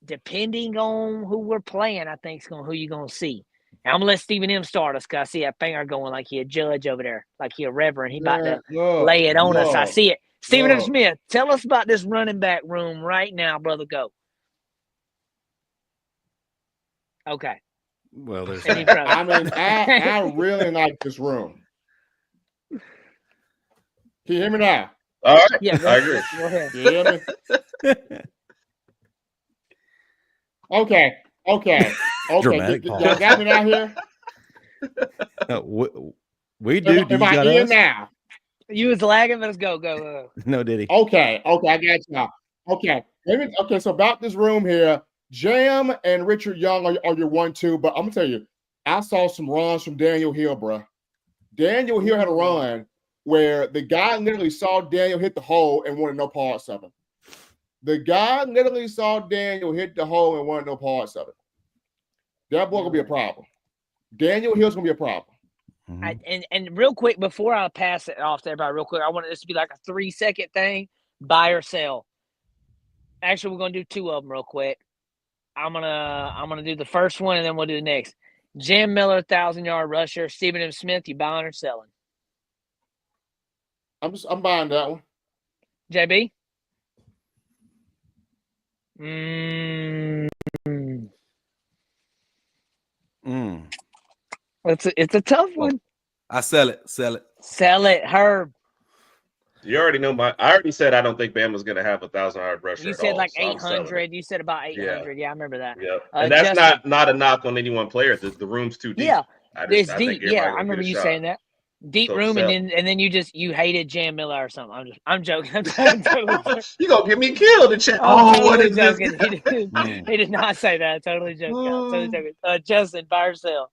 depending on who we're playing, I think who you're going to see. And I'm going to let Stephen M. start us because I see that finger going like he a judge over there, like he a reverend. He about to lay it on us. I see it. Stephen M. Smith, tell us about this running back room right now, brother. Go. Okay. Well, there's I mean, I really like this room. Can you hear me now? All right. Yeah, I agree. Go ahead. You hear me? Okay. Dramatic Y'all pause. got me out here? We do. Do you Am I got in us? now? You was lagging. Let's go. No, did he? Okay, I got you now. Okay, so about this room here, Jam and Richard Young are your 1-2, but I'm gonna tell you, I saw some runs from Daniel Hill, bro. Daniel Hill had a run where the guy literally saw Daniel hit the hole and wanted no parts of it. The guy literally saw Daniel hit the hole and wanted no parts of it. That boy gonna be a problem. Daniel Hill's gonna be a problem. Mm-hmm. And real quick, before I pass it off to everybody, real quick, I want this to be like a 3-second thing, buy or sell. Actually, we're gonna do 2 of them real quick. I'm gonna do the first one and then we'll do the next. Jam Miller, 1,000-yard rusher. Stephen M. Smith, you buying or selling? I'm buying that one. JB? It's a tough one. I sell it. Sell it, Herb. You already know I already said I don't think Bama's going to have a 1,000-yard rusher. You at said all, like so I'm selling 800. it. You said about 800. Yeah, I remember that. Yeah, and that's Justin, not a knock on any one player. The room's too deep. Yeah, I it's think deep. Yeah, everybody I gonna remember get a you shot. saying that. Deep So room, sell. and then you hated Jam Miller or something. I'm joking. I'm totally joking. You gonna get me killed in chat? I'm What totally is this? joking. He did not say that. Totally joking. Totally joking. Justin, buy or sell?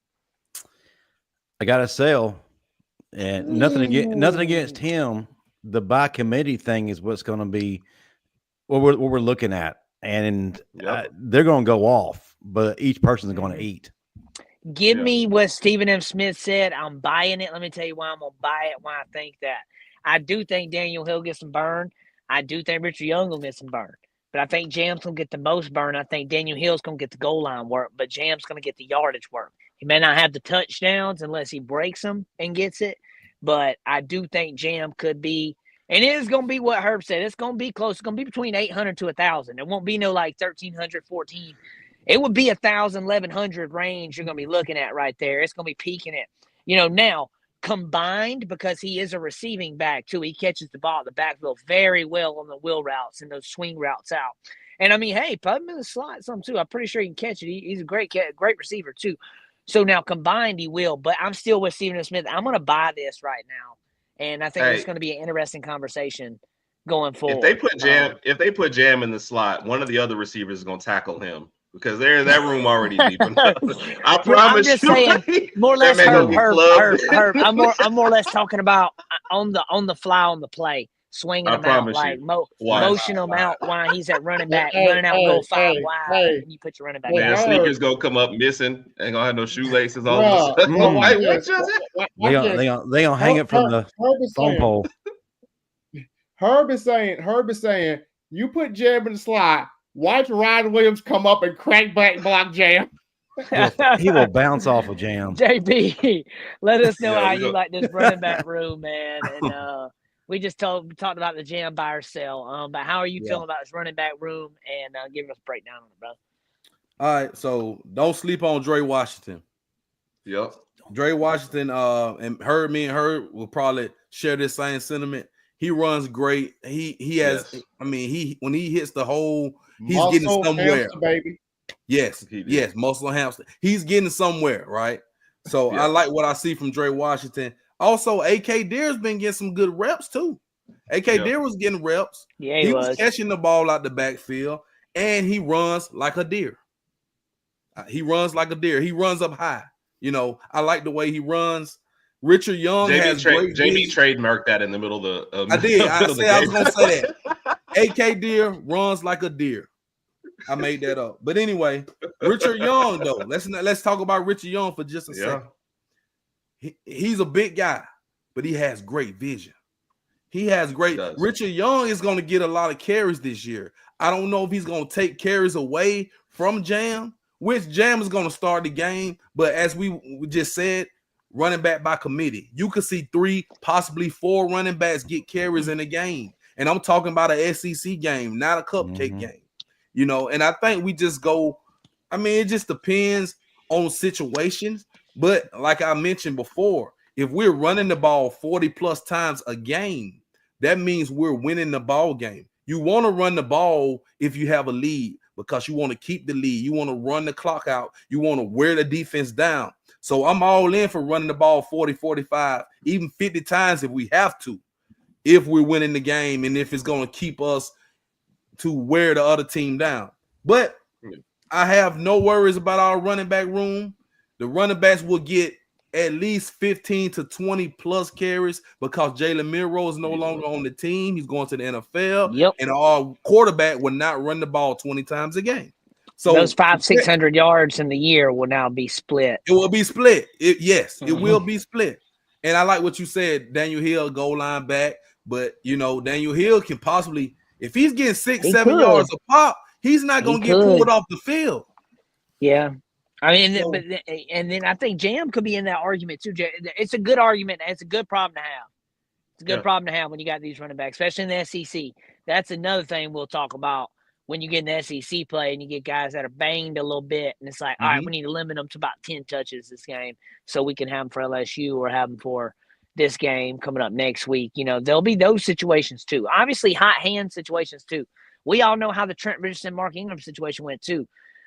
I got to sell, and nothing against him. The by committee thing is what's going to be what we're looking at, and they're going to go off, but each person is going to eat. Give me what Stephen M. Smith said. I'm buying it. Let me tell you why I'm going to buy it, why I think that. I do think Daniel Hill gets some burn. I do think Richard Young will get some burn. But I think Jam's going to get the most burn. I think Daniel Hill's going to get the goal line work, but Jam's going to get the yardage work. He may not have the touchdowns unless he breaks them and gets it, but I do think Jam could be – and it is going to be what Herb said. It's going to be close. It's going to be between 800 to 1,000. It won't be no like 1,300, 14. It would be 1,000, 1,100 range you're going to be looking at right there. It's going to be peaking it. Now, combined, because he is a receiving back too, he catches the ball at the backfield very well on the wheel routes and those swing routes out. And, I mean, hey, put him in the slot some too. I'm pretty sure he can catch it. He's a great receiver too. So now combined he will. But I'm still with Stephen M. Smith. I'm going to buy this right now. And I think it's going to be an interesting conversation going forward. If they put Jam in the slot, one of the other receivers is going to tackle him. Because they're in that room already deep enough. I promise I'm just you. saying, more or less, Herb, I'm more or less talking about on the fly on the play, swinging them out, like motion them out while he's at running back, running out, go 5 wide, and you put your running back. Man, sneakers gonna come up missing. Ain't gonna have no shoelaces all of a sudden. They gonna hang it from the phone pole. Herb is saying, you put Jam in the slot. Watch Ryan Williams come up and crack back block Jam. He will bounce off of Jam. JB, let us know how you like this running back room, man. And we just talked about the Jam buy or sell. But how are you feeling about this running back room? And give us a breakdown on it, bro. All right, so don't sleep on Dre Washington. Yep. Dre Washington and me and Herb will probably share this same sentiment. He runs great. He has. Yes. I mean, when he hits the hole, he's muscle getting somewhere. Hamster, baby. Yes, muscle hamster. He's getting somewhere, right? So I like what I see from Dre Washington. Also, AK Deer's been getting some good reps too. AK Deer was getting reps. Yeah, he was catching the ball out the backfield, and he runs like a deer. He runs like a deer. He runs up high. I like the way he runs. Richard Young has great JB trademarked that in the middle of the I did. I said I was going to say that. AK Deer runs like a deer. I made that up. But anyway, Richard Young, though. Let's talk about Richard Young for just a second. He's a big guy, but he has great vision. He has great. Richard Young is going to get a lot of carries this year. I don't know if he's going to take carries away from Jam, which Jam is going to start the game. But as we just said, running back by committee. You could see 3, possibly 4 running backs get carries in a game. And I'm talking about an SEC game, not a cupcake game. And I think we just go, it just depends on situations. But like I mentioned before, if we're running the ball 40 plus times a game, that means we're winning the ball game. You want to run the ball if you have a lead because you want to keep the lead. You want to run the clock out. You want to wear the defense down. So I'm all in for running the ball 40, 45, even 50 times if we have to, if we're winning the game and if it's going to keep us to wear the other team down. But I have no worries about our running back room. The running backs will get at least 15 to 20 plus carries because Jalen Milroe is no longer on the team. He's going to the NFL. And our quarterback will not run the ball 20 times a game. So those 500-600 yards in the year will now be split. It will be split. It will be split. And I like what you said, Daniel Hill, goal line back. But, Daniel Hill can possibly, if he's getting 6-7 yards a pop, he's not going to get pulled off the field. Yeah. And then I think Jam could be in that argument too. It's a good argument. It's a good problem to have. It's a good problem to have when you got these running backs, especially in the SEC. That's another thing we'll talk about when you get in the SEC play and you get guys that are banged a little bit. And it's like, all right, we need to limit them to about 10 touches this game so we can have them for LSU or have them for this game coming up next week. There'll be those situations too. Obviously, hot hand situations too. We all know how the Trent Richardson, Mark Ingram situation went too.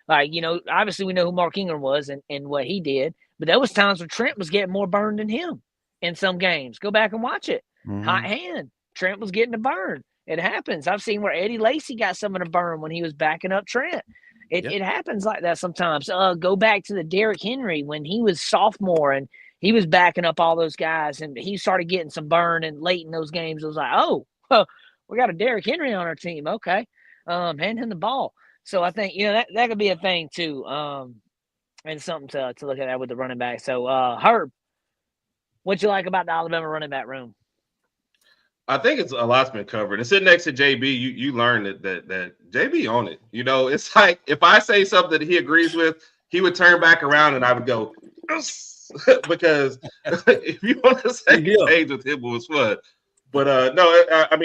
Obviously we know who Mark Ingram was and what he did, but there was times where Trent was getting more burned than him in some games. Go back and watch it. Hot hand. Trent was getting the burn. It happens. I've seen where Eddie Lacy got some of the burn when he was backing up Trent. It happens like that sometimes. Go back to the Derrick Henry when he was sophomore and he was backing up all those guys and he started getting some burn and late in those games. It was like, oh, we got a Derrick Henry on our team. Okay. Hand him the ball. So I think, that could be a thing too. And something to look at that with the running back. So Herb, what you like about the Alabama running back room? I think it's a lot's been covered. And sitting next to JB, you learn that JB on it. It's like if I say something that he agrees with, he would turn back around and I would go, because if you want to say page with him, it was fun. But no, I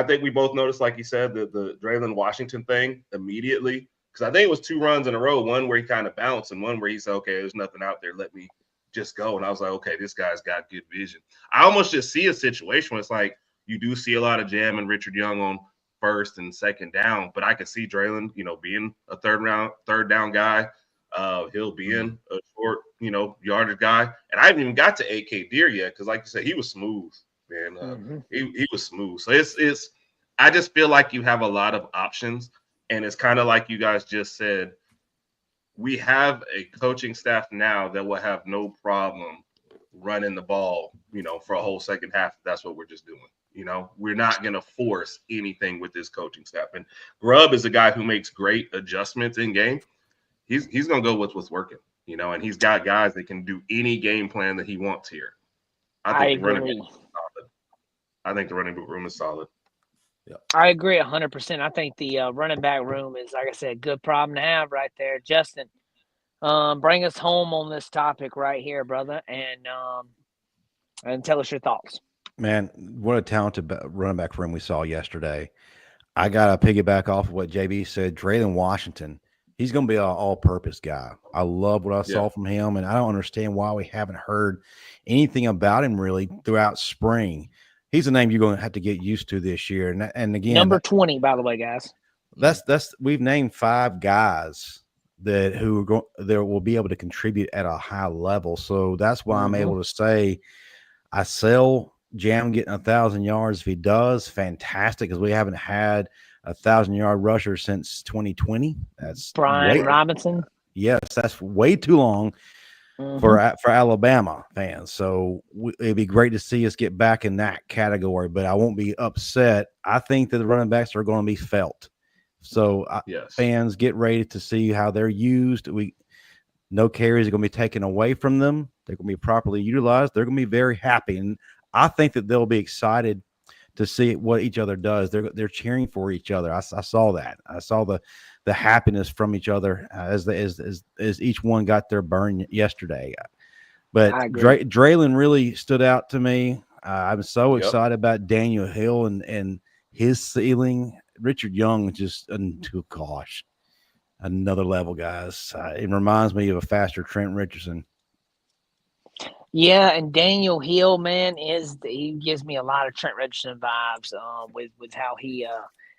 think we both noticed, like you said, the Draylon Washington thing immediately. Because I think it was 2 runs in a row, one where he kind of bounced and one where he said, okay, there's nothing out there. Let me just go. And I was like, okay, this guy's got good vision. I almost just see a situation where it's like you do see a lot of Jam and Richard Young on first and second down, but I could see Draylon, being a third down guy. He'll be in a short, yardage guy. And I haven't even got to AK Deer yet because, like you said, he was smooth, man. He was smooth. So it's I just feel like you have a lot of options. And it's kind of like you guys just said, we have a coaching staff now that will have no problem running the ball, for a whole second half. That's what we're just doing. We're not going to force anything with this coaching staff. And Grubb is a guy who makes great adjustments in game. He's going to go with what's working, and he's got guys that can do any game plan that he wants here. I think the running room is solid. Yeah. I agree 100%. I think the running back room is, like I said, a good problem to have right there. Justin, bring us home on this topic right here, brother, and tell us your thoughts. Man, what a talented running back room we saw yesterday. I got to piggyback off of what JB said. Draylon Washington, he's going to be an all-purpose guy. I love what I saw from him, and I don't understand why we haven't heard anything about him really throughout spring. He's a name you're going to have to get used to this year. And again, number 20, by the way, guys. That's we've named 5 guys there will be able to contribute at a high level. So that's why I'm able to say I sell Jam getting 1,000 yards. If he does, fantastic, because we haven't had 1,000-yard rusher since 2020. That's Brian Robinson. Yes, that's way too long for Alabama fans. So it'd be great to see us get back in that category, but I won't be upset. I think that the running backs are going to be felt. So fans, get ready to see how they're used. No carries are going to be taken away from them. They're going to be properly utilized. They're going to be very happy, and I think that they'll be excited to see what each other does. They're cheering for each other. I saw that. I saw the happiness from each other as each one got their burn yesterday. But Draylon really stood out to me. I'm so excited about Daniel Hill and his ceiling. Richard Young just, gosh, another level, guys. It reminds me of a faster Trent Richardson. Yeah, and Daniel Hill, man, he gives me a lot of Trent Richardson vibes with how he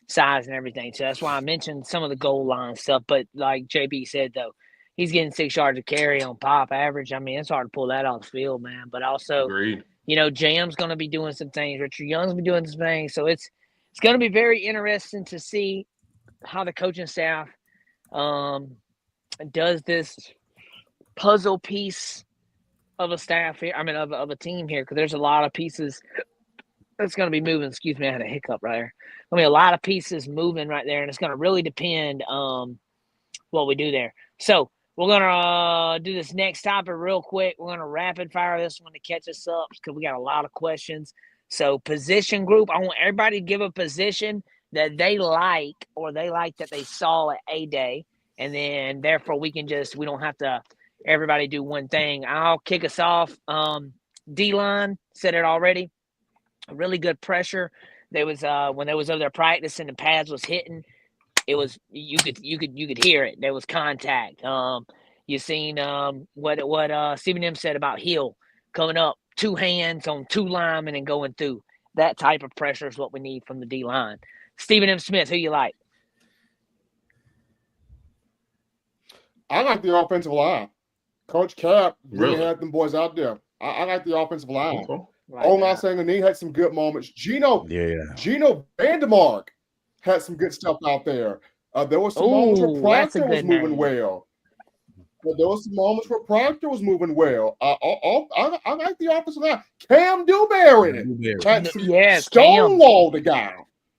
size and everything. So that's why I mentioned some of the goal line stuff. But like JB said, though, he's getting 6 yards of carry on pop average. I mean, it's hard to pull that off the field, man. But also, Jam's going to be doing some things. Richard Young's going to be doing some things. So it's going to be very interesting to see how the coaching staff does this puzzle piece of a staff here. I mean, of a team here, because there's a lot of pieces that's going to be moving. Excuse me, I had a hiccup right there. I mean, a lot of pieces moving right there, and it's going to really depend what we do there. So we're going to do this next topic real quick. We're going to rapid fire this one to catch us up because we got a lot of questions. So position group, I want everybody to give a position that they like or they like that they saw at A-Day, and then therefore we don't have to everybody do one thing. I'll kick us off. D-line, said it already. Really good pressure. There was when they was over there practicing, the pads was hitting. It was you could hear it. There was contact. You seen what Stephen M said about Hill coming up, 2 hands on 2 linemen and going through. That type of pressure is what we need from the D-line. Stephen M. Smith, who you like? I like the offensive line. Coach Cap really had them boys out there. I like the offensive line. Omar Sangani had some good moments. Gino Vandermark had some good stuff out there. There was some moments where Proctor was moving well. There was some moments where Proctor was moving well. I like the offensive line. Cam Dewberry had some stonewall the guy.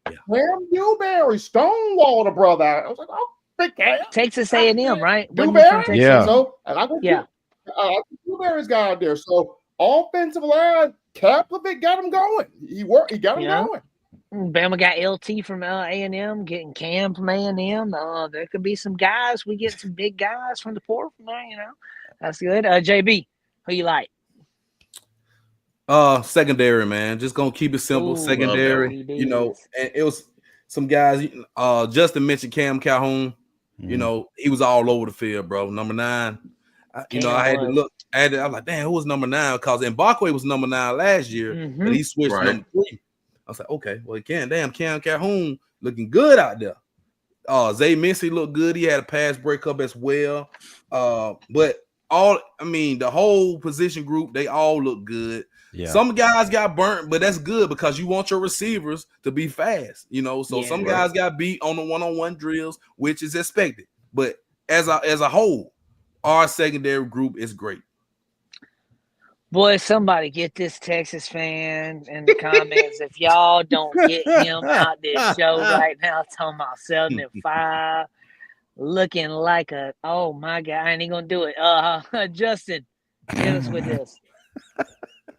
Cam Dewberry stonewall the brother. I was like, big Cam. Texas A&M, right? Dewberry. So, and I like Dewberry's guy out there. So offensive line, Kaplivic got him going. He got him going. Bama got LT from A&M, getting Cam from A&M. There could be some guys. We get some big guys from the portal from there, That's good. JB, who you like? Secondary, man. Just gonna keep it simple. Secondary, and it was some guys. Justin mentioned Cam Calhoun. He was all over the field, bro. Number 9. I had to look at it. I was like, damn, who was number 9? Because Mbakwe was number 9 last year, but he switched to number 3. I was like, okay, well, Cam Calhoun looking good out there. Zay Mincy looked good. He had a pass breakup as well. But the whole position group, they all look good. Yeah. Some guys got burnt, but that's good because you want your receivers to be fast, So some guys got beat on the one-on-one drills, which is expected. But as a whole, our secondary group is great. Boy, somebody get this Texas fan in the comments. If y'all don't get him out this show right now, talking about 7-5, looking like oh my God, I ain't gonna do it. Justin, hit us with this.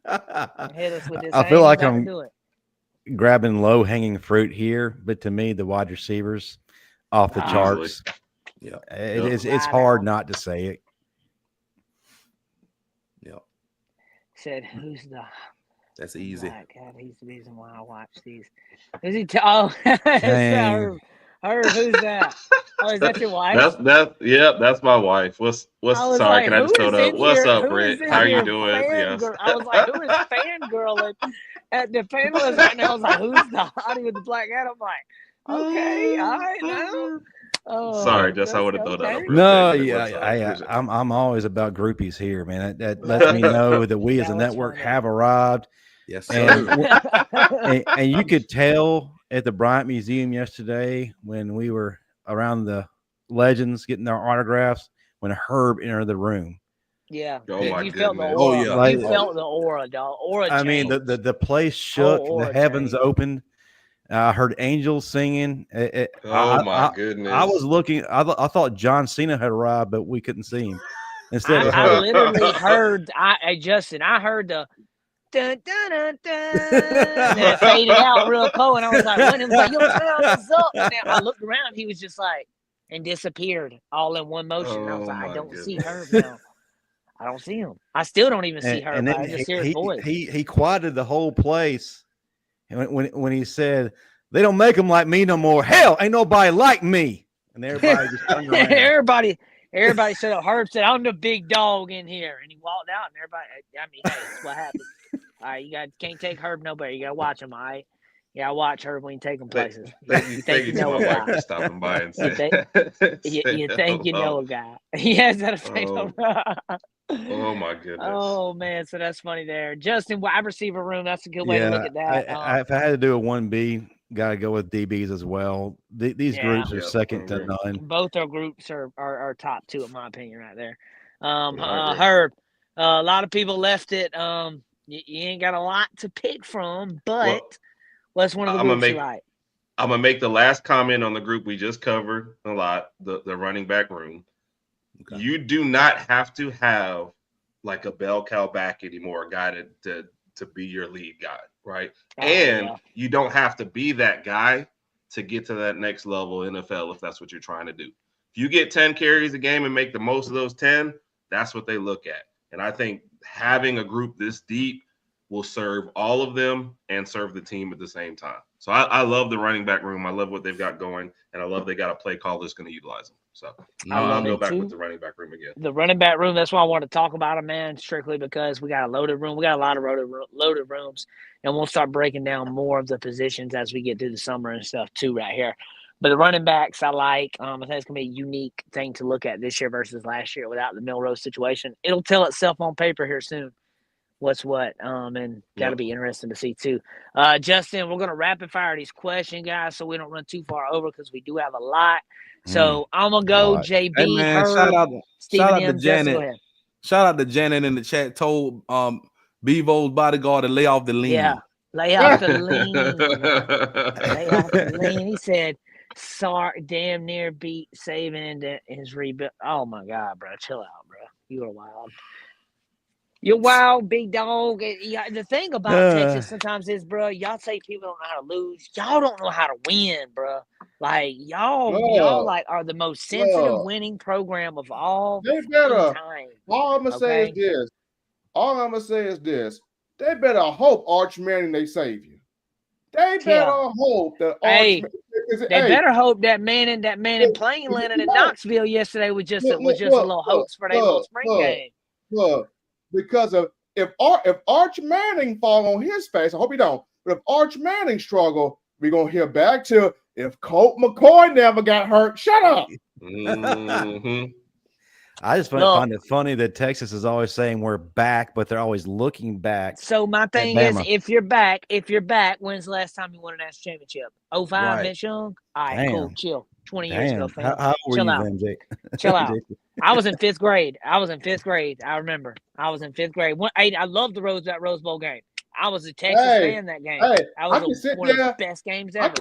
I feel like I'm grabbing low-hanging fruit here, but to me, the wide receivers off the charts. Yeah, it's hard not to say it. Said, who's the? That's easy. God, he's the reason why I watch these. Is he? Herb. Who's that? Oh, is that your wife? That's my wife. Sorry, can I just throw up? What's up, Britt? How are you doing? Yes. I was like, who is fangirling at the panelist right now? I was like, who's the hottie with the black hat? I'm like, okay, all right now. Oh, Sorry, Jess, I that's would have thrown that up. okay. real No, quick. yeah, Sorry. I'm always about groupies here, man. That lets me know that we as a That was network funny. have arrived. Yes, And, sir. and you could tell at the Bryant Museum yesterday when we were around the legends getting their autographs when Herb entered the room. Yeah. Oh, my You felt the goodness. aura. Oh, yeah. Like, You felt the aura, dog. Aura I mean, changed. the place shook, the aura heavens changed. opened. I heard angels singing. Oh, my I goodness. was looking. I thought John Cena had arrived, but we couldn't see him. Instead of I Herb. literally heard. Justin, I heard the. Dun, dun, dun, dun, and then it faded out real cold, and I was like, "What?" He was like, "Yo, turn this up." And then I looked around, he was just like, and disappeared all in one motion. And I was Oh, like, I my don't see goodness. Herb now. I don't see him. I still don't even see Herb. And I then just hear his voice. he quieted the whole place. And when he said, "They don't make them like me no more. Hell, ain't nobody like me." And everybody just turned around. everybody said, Herb said, "I'm the big dog in here," and he walked out, and everybody. I mean, hey, that's what happened. All right, you can't take Herb nowhere. You gotta watch him. All right, you gotta watch Herb when you take him places. You think you know my a wife guy. for stopping by and You saying, you think you know a guy. Yes, that effect. Oh my goodness. Oh man, so that's funny there. Justin, wide receiver room. That's a good way to look at that. If I had to do a 1B, got to go with DBs as well. These groups are second to none. Both our groups are top two in my opinion, right there. I agree. Herb, a lot of people left it. You ain't got a lot to pick from, but what's one of the groups you like? I'm gonna make the last comment on the group we just covered a lot. The running back room. Okay. You do not have to have like a bell cow back anymore, a guy to be your lead guy, right? You don't have to be that guy to get to that next level NFL if that's what you're trying to do. If you get 10 carries a game and make the most of those 10, that's what they look at. And I think having a group this deep will serve all of them and serve the team at the same time. So I love the running back room. I love what they've got going, and I love they got a play call that's going to utilize them. So I'll go back with the running back room again. The running back room, that's why I want to talk about it, man, strictly because we got a loaded room. We got a lot of loaded rooms, and we'll start breaking down more of the positions as we get through the summer and stuff too right here. But the running backs I like. I think it's going to be a unique thing to look at this year versus last year without the Milrose situation. It'll tell itself on paper here soon what's what, and that'll be interesting to see too. Justin, we're going to rapid fire these questions, guys, so we don't run too far over because we do have a lot. So I'm going to go JB, hey, man, Herb, shout out to Janet. Justin, shout out to Janet in the chat, told Bevo's bodyguard to lay off the lean. Yeah, lay off the lean. Lay off the lean. He said, sorry, damn near beat Saban and his rebuild. Oh, my God, bro. Chill out, bro. You are wild. You're wild, big dog. The thing about Texas sometimes is, bro, y'all say people don't know how to lose. Y'all don't know how to win, bro. Like, y'all like are the most sensitive winning program of all time. All I'm going to say is this. They better hope Arch Manning they save you. They better hope that Arch better hope that Manning playing landed in Knoxville yesterday was just a little hoax for their little spring game. Look. Because if Arch Manning fall on his face, I hope he don't. But if Arch Manning struggle, we're gonna hear back to if Colt McCoy never got hurt. Shut up. Mm-hmm. I just find it funny that Texas is always saying we're back, but they're always looking back. So my thing is, if you're back, when's the last time you won a national championship? 05, Vince Young? All right, cool, chill. 20 years ago, fam. How were you then, Jake? Chill out. I was in fifth grade. I remember. I was in fifth grade. I loved that Rose Bowl game. I was a Texas fan that game. One of the best games ever.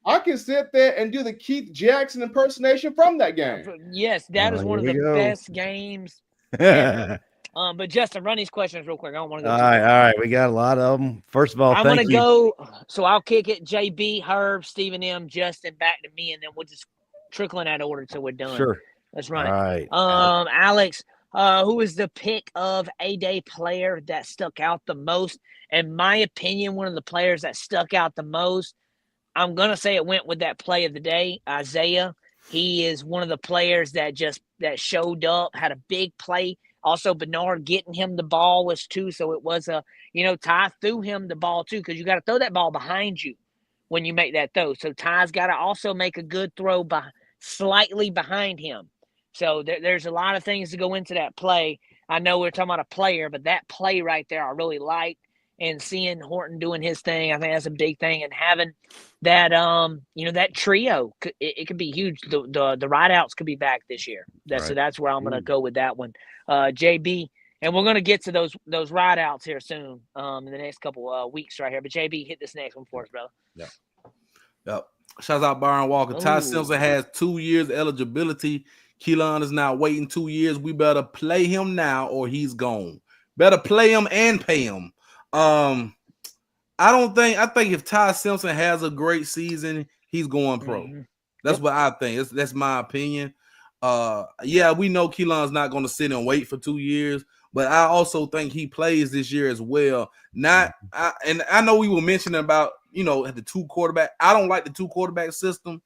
I can sit there and do the Keith Jackson impersonation from that game. Yes, that is one of the best games ever. But Justin, run these questions real quick. I don't want to go. All right. We got a lot of them. First of all, I'm going to go. So I'll kick it. JB, Herb, Stephen M, Justin, back to me, and then we'll just trickle in that order until we're done. Sure. Let's run it. All right. Alex, who is the pick of A-Day player that stuck out the most? In my opinion, one of the players that stuck out the most, I'm going to say it went with that play of the day, Isaiah. He is one of the players that showed up, had a big play. Also, Bernard getting him the ball was too. So it was Ty threw him the ball too, because you got to throw that ball behind you when you make that throw. So Ty's got to also make a good throw slightly behind him. So there's a lot of things to go into that play. I know we're talking about a player, but that play right there I really liked. And seeing Horton doing his thing, I think that's a big thing. And having that, that trio, it could be huge. The rideouts could be back this year. So that's where I'm going to go with that one. JB, and we're going to get to those rideouts here soon in the next couple weeks right here. But JB, hit this next one for us, brother. Yep. Shouts out Byron Walker. Ty Simpson has 2 years eligibility. Keelon is now waiting 2 years. We better play him now or he's gone. Better play him and pay him. I think if Ty Simpson has a great season, he's going pro. Mm-hmm. That's what I think. That's my opinion. We know Keelon's not going to sit and wait for 2 years, but I also think he plays this year as well. And I know we were mentioning about, the 2 quarterback. I don't like the 2 quarterback system.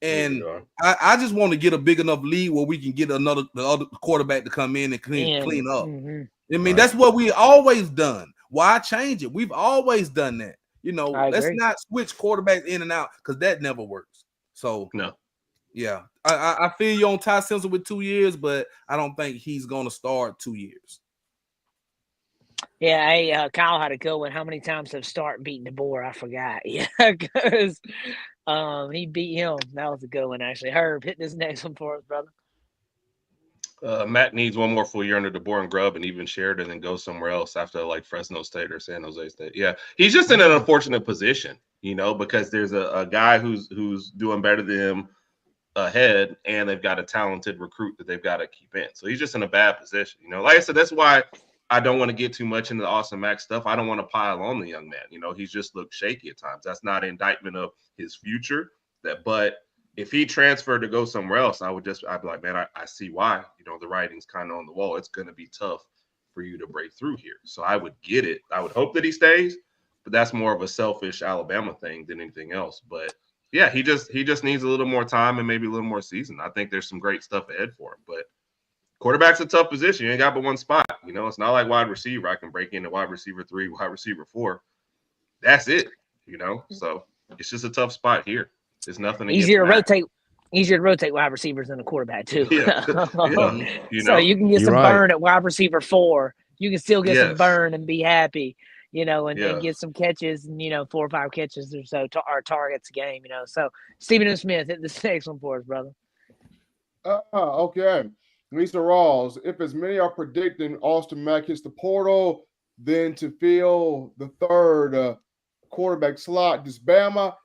And I just want to get a big enough lead where we can get the other quarterback to come in and clean up. Mm-hmm. I mean, that's what we always done. Why change it? We've always done that. Let's not switch quarterbacks in and out because that never works. So no. Yeah. I feel you on Ty Simpson with 2 years, but I don't think he's gonna start 2 years. Yeah, Kyle had a good one. How many times have Start beaten DeBoer? I forgot. Yeah, because he beat him. That was a good one, actually. Herb, hit this next one for us, brother. Matt needs one more full year under DeBoer and Grubb and even Sheridan and go somewhere else after like Fresno State or San Jose State. Yeah, he's just in an unfortunate position, because there's a guy who's doing better than him ahead, and they've got a talented recruit that they've got to keep in. So he's just in a bad position. Like I said, that's why I don't want to get too much into the Austin Mack stuff. I don't want to pile on the young man. He's just looked shaky at times. That's not an indictment of his future. But if he transferred to go somewhere else, I'd be like, man, I see why. The writing's kind of on the wall. It's going to be tough for you to break through here. So I would get it. I would hope that he stays, but that's more of a selfish Alabama thing than anything else. But yeah, he just needs a little more time and maybe a little more season. I think there's some great stuff ahead for him, but quarterback's a tough position. You ain't got but one spot. It's not like wide receiver. I can break into wide receiver 3, wide receiver 4. That's it. So it's just a tough spot here. There's nothing easier to rotate wide receivers than a quarterback too. Yeah. So you can get some burn at wide receiver 4. You can still get some burn and be happy, and get some catches and 4 or 5 catches or so our targets a game. So Stephen and Smith, hit this next one for us, brother. Okay. Lisa Rawls, if as many are predicting Austin Mack hits the portal, then to fill the third quarterback slot, does Bama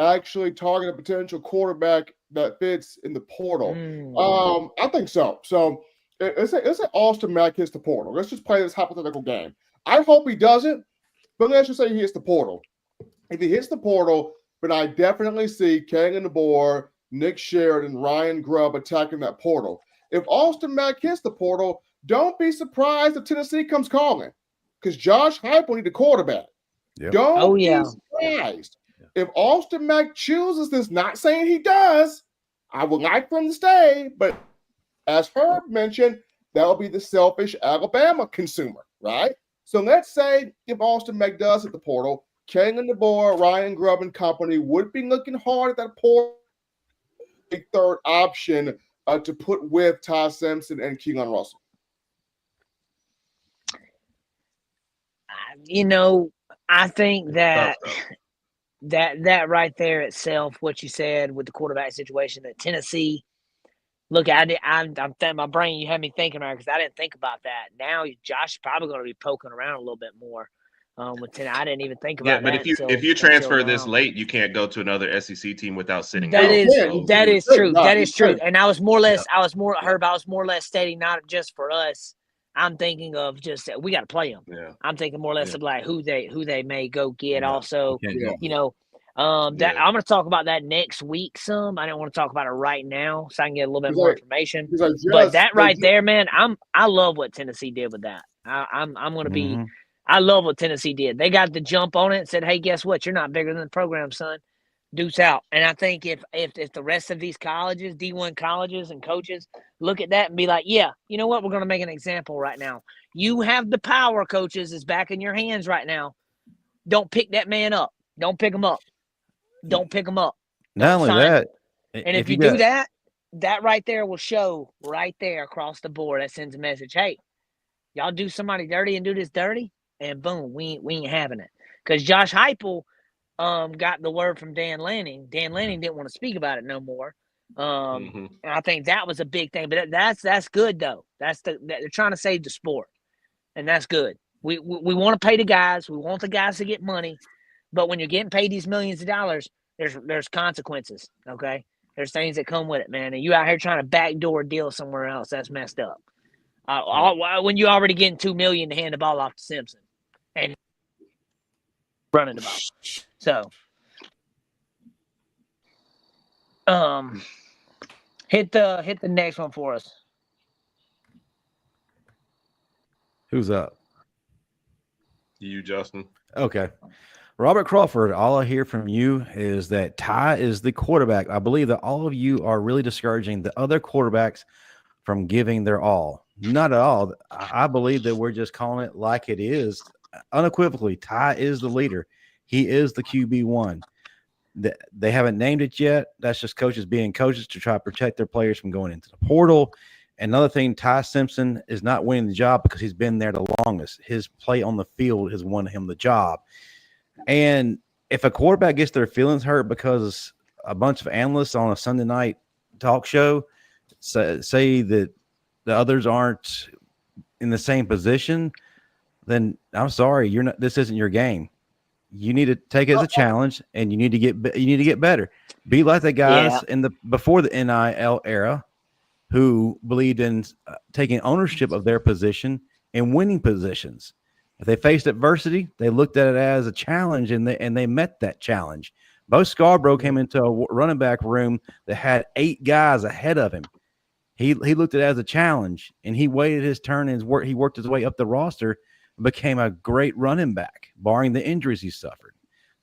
actually target a potential quarterback that fits in the portal? I think so. So let's say Austin Mack hits the portal. Let's just play this hypothetical game. I hope he doesn't, but let's just say he hits the portal. If he hits the portal, then I definitely see Kalen DeBoer, Nick Sheridan, Ryan Grubb attacking that portal. If Austin Mack hits the portal, don't be surprised if Tennessee comes calling, because Josh Heupel will need a quarterback. Yep. Don't be surprised. If Austin Mack chooses this, not saying he does, I would like for him to stay, but as Herb mentioned, that'll be the selfish Alabama consumer, right? So let's say if Austin Mack does hit the portal, Kalen DeBoer, Ryan Grubb and company would be looking hard at that portal, a third option to put with Ty Simpson and Keelon Russell. I think that right there itself, what you said with the quarterback situation, that Tennessee. Look, I'm my brain. You had me thinking about it because I didn't think about that. Now Josh is probably going to be poking around a little bit more with Tennessee. I didn't even think about that. Yeah, but if you transfer this late, you can't go to another SEC team without sitting. That is true. That is true. And I was more or less stating not just for us. I'm thinking of just we got to play them. Yeah. I'm thinking more or less of like who they may go get. Yeah. Also, I'm going to talk about that next week. I don't want to talk about it right now, so I can get a little bit more information. But that right there, man, I love what Tennessee did with that. I'm going to be. I love what Tennessee did. They got the jump on it and said, "Hey, guess what? You're not bigger than the program, son. Deuce out." And I think if the rest of these colleges, D1 colleges and coaches look at that and be like, yeah, you know what? We're going to make an example right now. You have the power, coaches. It's back in your hands right now. Don't pick that man up. Don't pick him up. Don't pick him up. Not only that, And if you do that, that right there will show right there across the board. That sends a message. Hey, y'all do somebody dirty and do this dirty, and boom, we ain't having it. Because Josh Heupel got the word from Dan Lanning. Dan Lanning didn't want to speak about it no more. And I think that was a big thing. But that's good though. They're trying to save the sport, and that's good. We want to pay the guys. We want the guys to get money. But when you're getting paid these millions of dollars, there's consequences. Okay, there's things that come with it, man. And you out here trying to backdoor deal somewhere else, that's messed up. When you already getting $2 million to hand the ball off to Simpson and running the ball, so hit the next one for us. Who's up? You, Justin. Okay. Robert Crawford, all I hear from you is that Ty is the quarterback. I believe that all of you are really discouraging the other quarterbacks from giving their all. Not at all. I believe that we're just calling it like it is. Unequivocally, Ty is the leader. He is the QB1. They haven't named it yet. That's just coaches being coaches to try to protect their players from going into the portal. Another thing, Ty Simpson is not winning the job because he's been there the longest. His play on the field has won him the job. And if a quarterback gets their feelings hurt because a bunch of analysts on a Sunday night talk show say that the others aren't in the same position, then I'm sorry, you're not. This isn't your game. You need to take it as a challenge, and you need to get better. Be like the guys before the NIL era, who believed in taking ownership of their position and winning positions. If they faced adversity, they looked at it as a challenge, and they met that challenge. Bo Scarborough came into a running back room that had 8 guys ahead of him. He looked at it as a challenge, and he waited his turn and he worked his way up the roster and became a great running back, barring the injuries he suffered.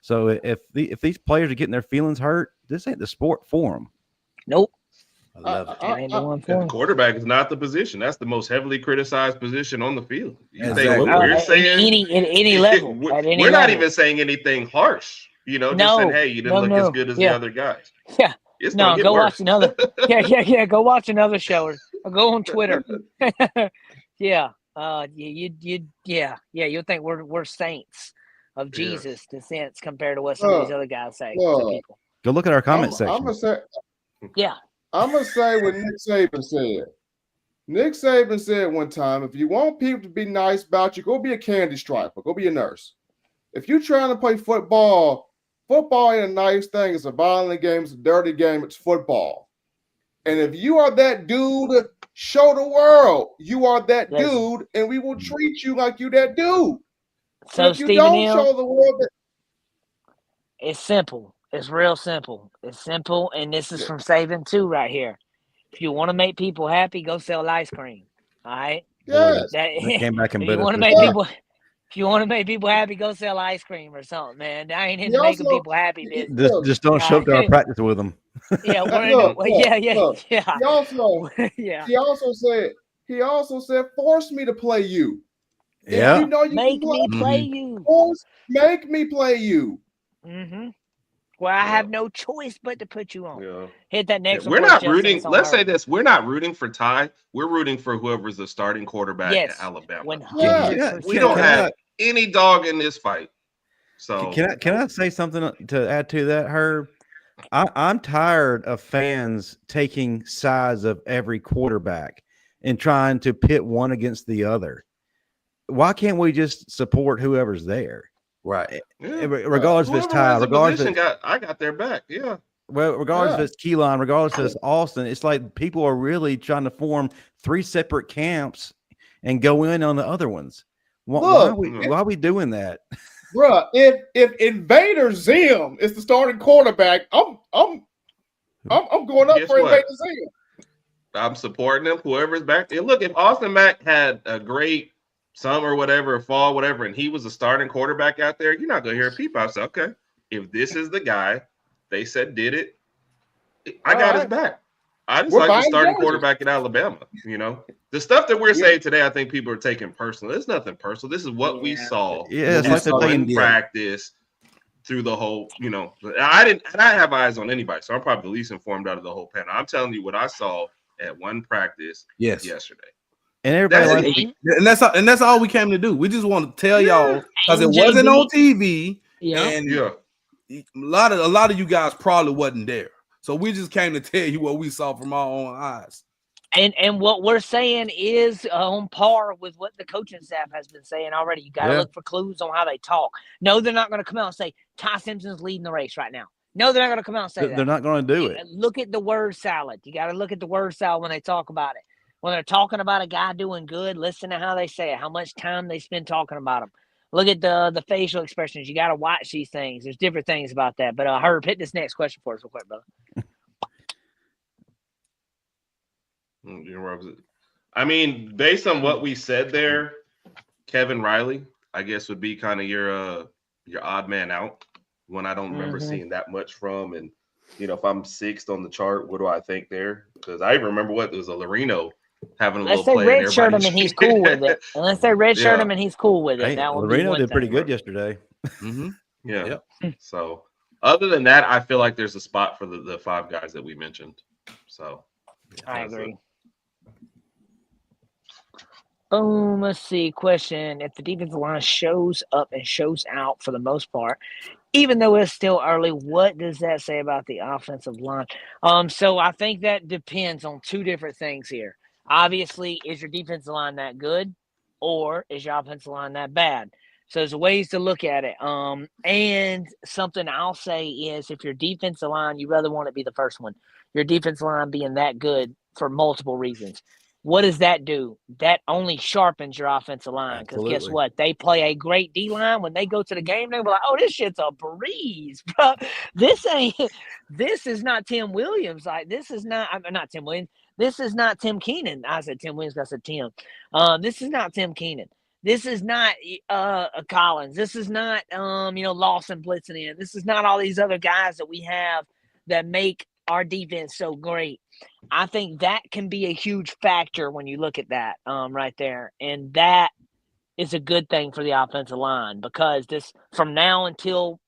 So if these players are getting their feelings hurt, this ain't the sport for them. Nope. I love it. The quarterback is not the position. That's the most heavily criticized position on the field. Exactly. We're saying any level. We're not even saying anything harsh. Just saying, hey, you didn't look as good as the other guys. Yeah. It's go worse. watch another. Yeah. Go watch another show or go on Twitter. Yeah. You'll think we're saints of Jesus to sense compared to what some of these other guys say. Go look at our comment section. I'm gonna say what Nick Saban said. Nick Saban said one time, if you want people to be nice about you, go be a candy striper, go be a nurse. If you're trying to play football ain't a nice thing. It's a violent game, it's a dirty game, it's football. And if you are that dude, show the world you are that dude, and we will treat you like you that dude. So if you Stephen don't show the world that it's simple. It's real simple. It's simple, and this is from Saban too, right here. If you want to make people happy, go sell ice cream. All right. Yes. That came back and if you want to make people happy, go sell ice cream or something, man. I ain't into making people happy. Just don't show up to our practice with them. Yeah, He also said, force me to play you. Yeah. Make me play you. Make me play you. Mm-hmm. Well, I have no choice but to put you on. Yeah. Hit that next one. We're not rooting. Let's say this. We're not rooting for Ty. We're rooting for whoever's the starting quarterback at Alabama. 100%. We don't have any dog in this fight. So can I say something to add to that, Herb? I'm tired of fans taking sides of every quarterback and trying to pit one against the other. Why can't we just support whoever's there? Right. yeah. Regardless if it's Ty, regardless if I got their back. Yeah. Well, regardless if it's Keelon, regardless if it's Austin, it's like people are really trying to form 3 separate camps and go in on the other ones. Why are we doing that? Bruh, if Invader Zim is the starting quarterback, I'm going up for Invader Zim. I'm supporting him. Whoever's back there. Look, if Austin Mack had a great summer, whatever, fall, whatever, and he was a starting quarterback out there, you're not gonna hear a peep out. Say, okay, if this is the guy they said did it, I got his back. I just like the starting quarterback in Alabama. The stuff that we're saying today, I think people are taking personal. It's nothing personal. This is what we saw. Yeah, it's like in practice. through the whole, I didn't have eyes on anybody, so I'm probably the least informed out of the whole panel. I'm telling you what I saw at one practice yesterday. And everybody that's all we came to do. We just want to tell y'all because it wasn't on TV. And a lot of you guys probably wasn't there. So we just came to tell you what we saw from our own eyes. And what we're saying is on par with what the coaching staff has been saying already. You got to look for clues on how they talk. No, they're not going to come out and say Ty Simpson's leading the race right now. No, they're not going to come out and say that. They're not going to do it. Look at the word salad. You got to look at the word salad when they talk about it. When they're talking about a guy doing good, listen to how they say it, how much time they spend talking about him. Look at the facial expressions. You got to watch these things. There's different things about that. But Herb, hit this next question for us real quick, brother. I mean, based on what we said there, Kevin Riley, I guess, would be kind of your odd man out. One I don't remember seeing that much from. And, if I'm sixth on the chart, what do I think there? Because I even remember what was a Loreno having a little play. Unless they redshirt him and he's cool with it. Unless they redshirt him and he's cool with it. Hey, that Loreno did pretty good yesterday. Yeah. So other than that, I feel like there's a spot for the five guys that we mentioned. So I agree. Boom. Let's see. Question. If the defensive line shows up and shows out for the most part, even though it's still early, what does that say about the offensive line? So I think that depends on two different things here. Obviously, is your defensive line that good or is your offensive line that bad? So there's ways to look at it. And something I'll say is if your defensive line, you rather want to be the first one. Your defensive line being that good for multiple reasons. What does that do? That only sharpens your offensive line because guess what? They play a great D-line. When they go to the game, they're like, oh, this shit's a breeze, bro. This is not Tim Williams. Like, this is not Tim Williams. This is not Tim Keenan. I said Tim Williams. I said Tim. This is not Tim Keenan. This is not Collins. This is not, Lawson blitzing in. This is not all these other guys that we have that make our defense so great. I think that can be a huge factor when you look at that right there. And that is a good thing for the offensive line because this from now until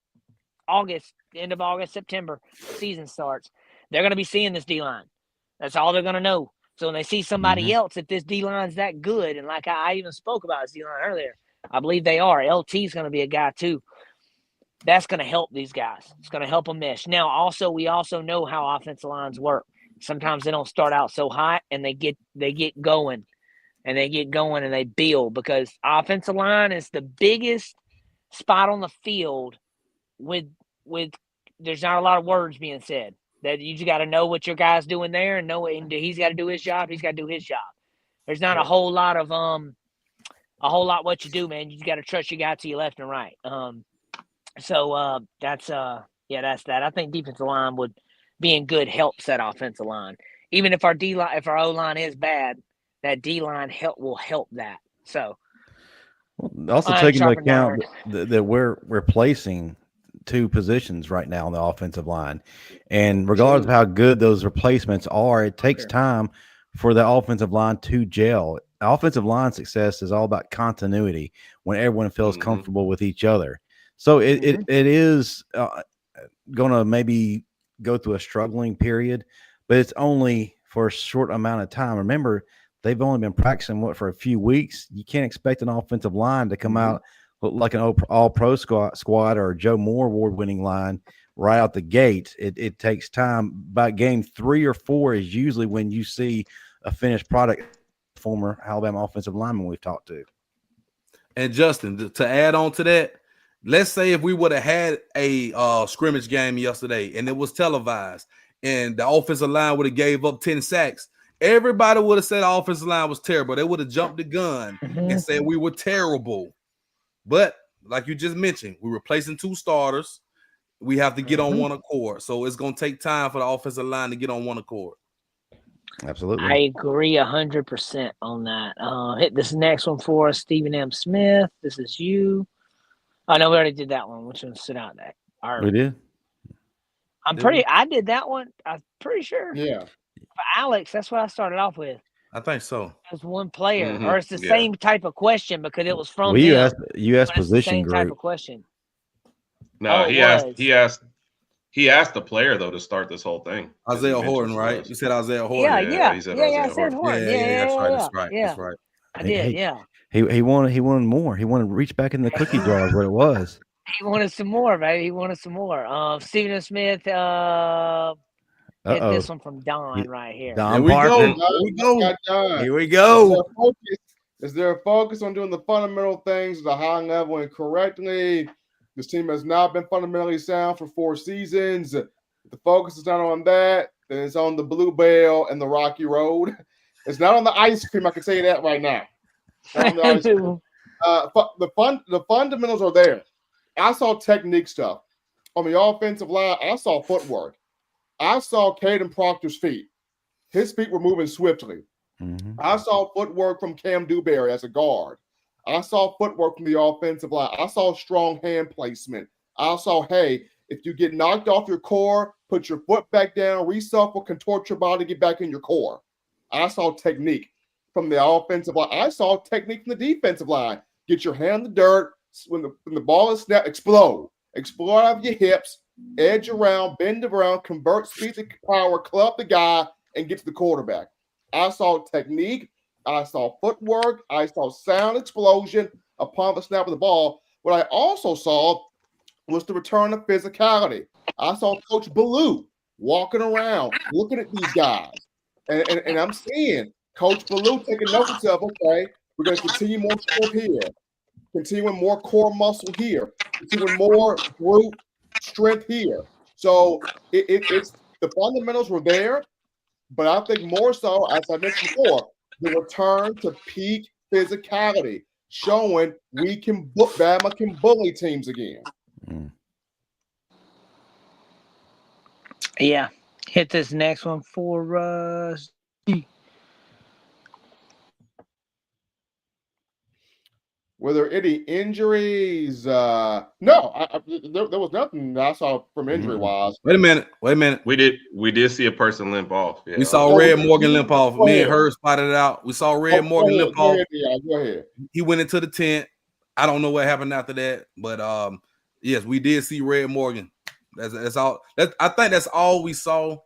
August, end of August, September, season starts, they're going to be seeing this D-line. That's all they're going to know. So when they see somebody else, if this D-line's that good, and like I even spoke about this D-line earlier, I believe they are. LT's going to be a guy too. That's going to help these guys. It's going to help them mesh. Now, we also know how offensive lines work. Sometimes they don't start out so hot, and they get going, and they build because offensive line is the biggest spot on the field. With there's not a lot of words being said. That you just got to know what your guy's doing there, and know he's got to do his job. He's got to do his job. There's not a whole lot what you do, man. You just got to trust your guy to your left and right. So that's that. I think defensive line being good helps that offensive line. Even if our O line is bad, that D line will help that. So also taking into account that we're replacing two positions right now on the offensive line, and regardless of how good those replacements are, it takes time for the offensive line to gel. Offensive line success is all about continuity when everyone feels comfortable with each other. So it is going to maybe go through a struggling period, but it's only for a short amount of time. Remember, they've only been practicing for a few weeks. You can't expect an offensive line to come out like an all-pro squad or a Joe Moore award-winning line right out the gate. It takes time. By game 3 or 4 is usually when you see a finished product. Former Alabama offensive lineman we've talked to. And Justin, to add on to that, let's say if we would have had a scrimmage game yesterday and it was televised and the offensive line would have gave up 10 sacks, everybody would have said the offensive line was terrible. They would have jumped the gun and said we were terrible. But like you just mentioned, we're replacing 2 starters. We have to get on one accord. So it's going to take time for the offensive line to get on one accord. Absolutely. I agree 100% on that. Hit this next one for us, Stephen M. Smith. This is you. Oh, no, we already did that one. Which one stood out that? We did? I did that one. I'm pretty sure. Yeah. For Alex, that's what I started off with. I think so. It's one player. Or it's the same type of question because it was from you asked position same group. type of question. No, Oh, he it asked. was. He asked the player though to start this whole thing. Isaiah He Horton, mentioned right? us. You said Isaiah Horton. Yeah, Yeah, he said Isaiah I said Horton. Horton. That's right. That's right. Yeah. That's right. I did, Hey, yeah. he wanted more. He wanted to reach back in the cookie jar is what it was. He wanted some more, baby. He wanted some more. Stephen Smith hit this one from Don right here. There Don we Parker. go. Mm. There we go. Here we Is go. there a focus? Is there a focus on doing the fundamental things at a high level and correctly? This team has not been fundamentally sound for 4 seasons. If the focus is not on that, then it's on the Bluebell and the Rocky Road. It's not on the ice cream. I can say that right now. It's not on the ice cream. The fundamentals are there. I saw technique stuff on the offensive line. I saw footwork. I saw Caden Proctor's feet. His feet were moving swiftly. Mhm. I saw footwork from Cam Dewberry as a guard. I saw footwork from the offensive line. I saw strong hand placement. I saw, hey, if you get knocked off your core, put your foot back down, reshuffle, contort your body, get back in your core. I saw technique from the offensive line. I saw technique from the defensive line. Get your hand in the dirt. When the ball is snapped, explode. Explode out of your hips, edge around, bend around, convert speed to power, club the guy, and get to the quarterback. I saw technique. I saw footwork. I saw sound explosion upon the snap of the ball. What I also saw was the return of physicality. I saw Coach Ballou walking around, looking at these guys. And I'm seeing Coach Ballou taking notice of, okay, we're going to continue more strength here, continuing more core muscle here, continuing more brute strength here. So it's the fundamentals were there, but I think more so, as I mentioned before, the return to peak physicality, showing Bama can bully teams again. Yeah. Hit this next one for us. Were there any injuries? No, there was nothing that I saw from injury wise. Wait a minute. We did see a person limp off. Yeah. We saw Red Morgan limp off. Me and her spotted it out. We saw Red Morgan limp off. Go ahead. He went into the tent. I don't know what happened after that, but yes, we did see Red Morgan. That's all. I think that's all we saw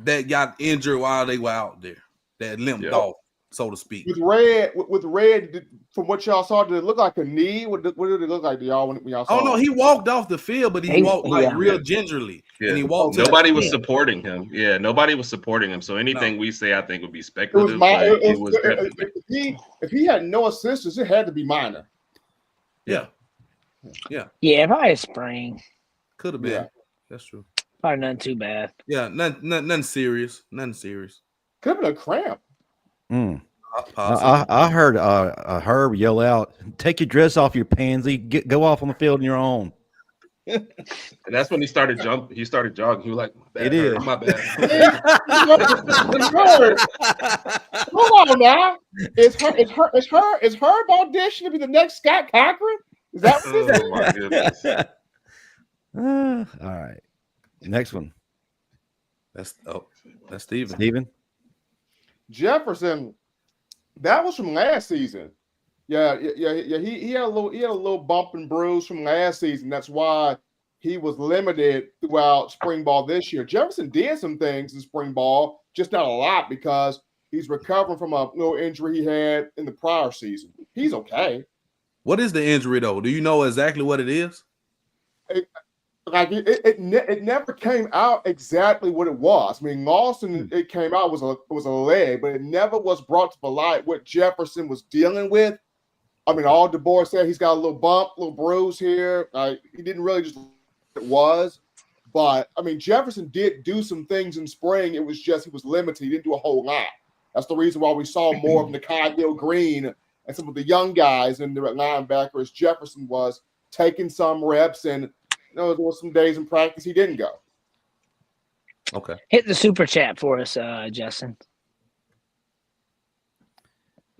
that got injured while they were out there. That limped off, so to speak. With Red, from what y'all saw, did it look like a knee? What did it look like to y'all when y'all saw? Oh no, he walked off the field, but he walked real gingerly. Yeah. And he walked. Nobody was supporting him. Yeah, nobody was supporting him. So anything we say, I think, would be speculative. If he had no assistance, it had to be minor. Yeah, probably a spring. could have been. Yeah. That's true. Probably nothing too bad. Yeah, nothing serious. Nothing serious. Could have been a cramp. I heard Herb yell out, "Take your dress off, your pansy. Go off on the field on your own." And that's when he started jogging. He was like, It is. my bad. Hold on now. Is Herb audition to be the next Scott Cochran? Is that what this is? Oh my goodness. All right. Next one. That's Steven. Steven? Jefferson, that was from last season. Yeah. He had a little bump and bruise from last season. That's why he was limited throughout spring ball this year. Jefferson did some things in spring ball, just not a lot because he's recovering from a little injury he had in the prior season. He's okay. What is the injury though? Do you know exactly what it is? It never came out exactly what it was. I mean, Lawson, it came out was a leg, but it never was brought to the light what Jefferson was dealing with. I mean, all DeBoer said he's got a little bump, little bruise here. He didn't really just it was, but I mean, Jefferson did do some things in spring. It was just he was limited. He didn't do a whole lot. That's the reason why we saw more of Nakai Hill-Green and some of the young guys in the linebackers. Jefferson was taking some reps, and there was some days in practice he didn't go. Okay. Hit the super chat for us, Justin.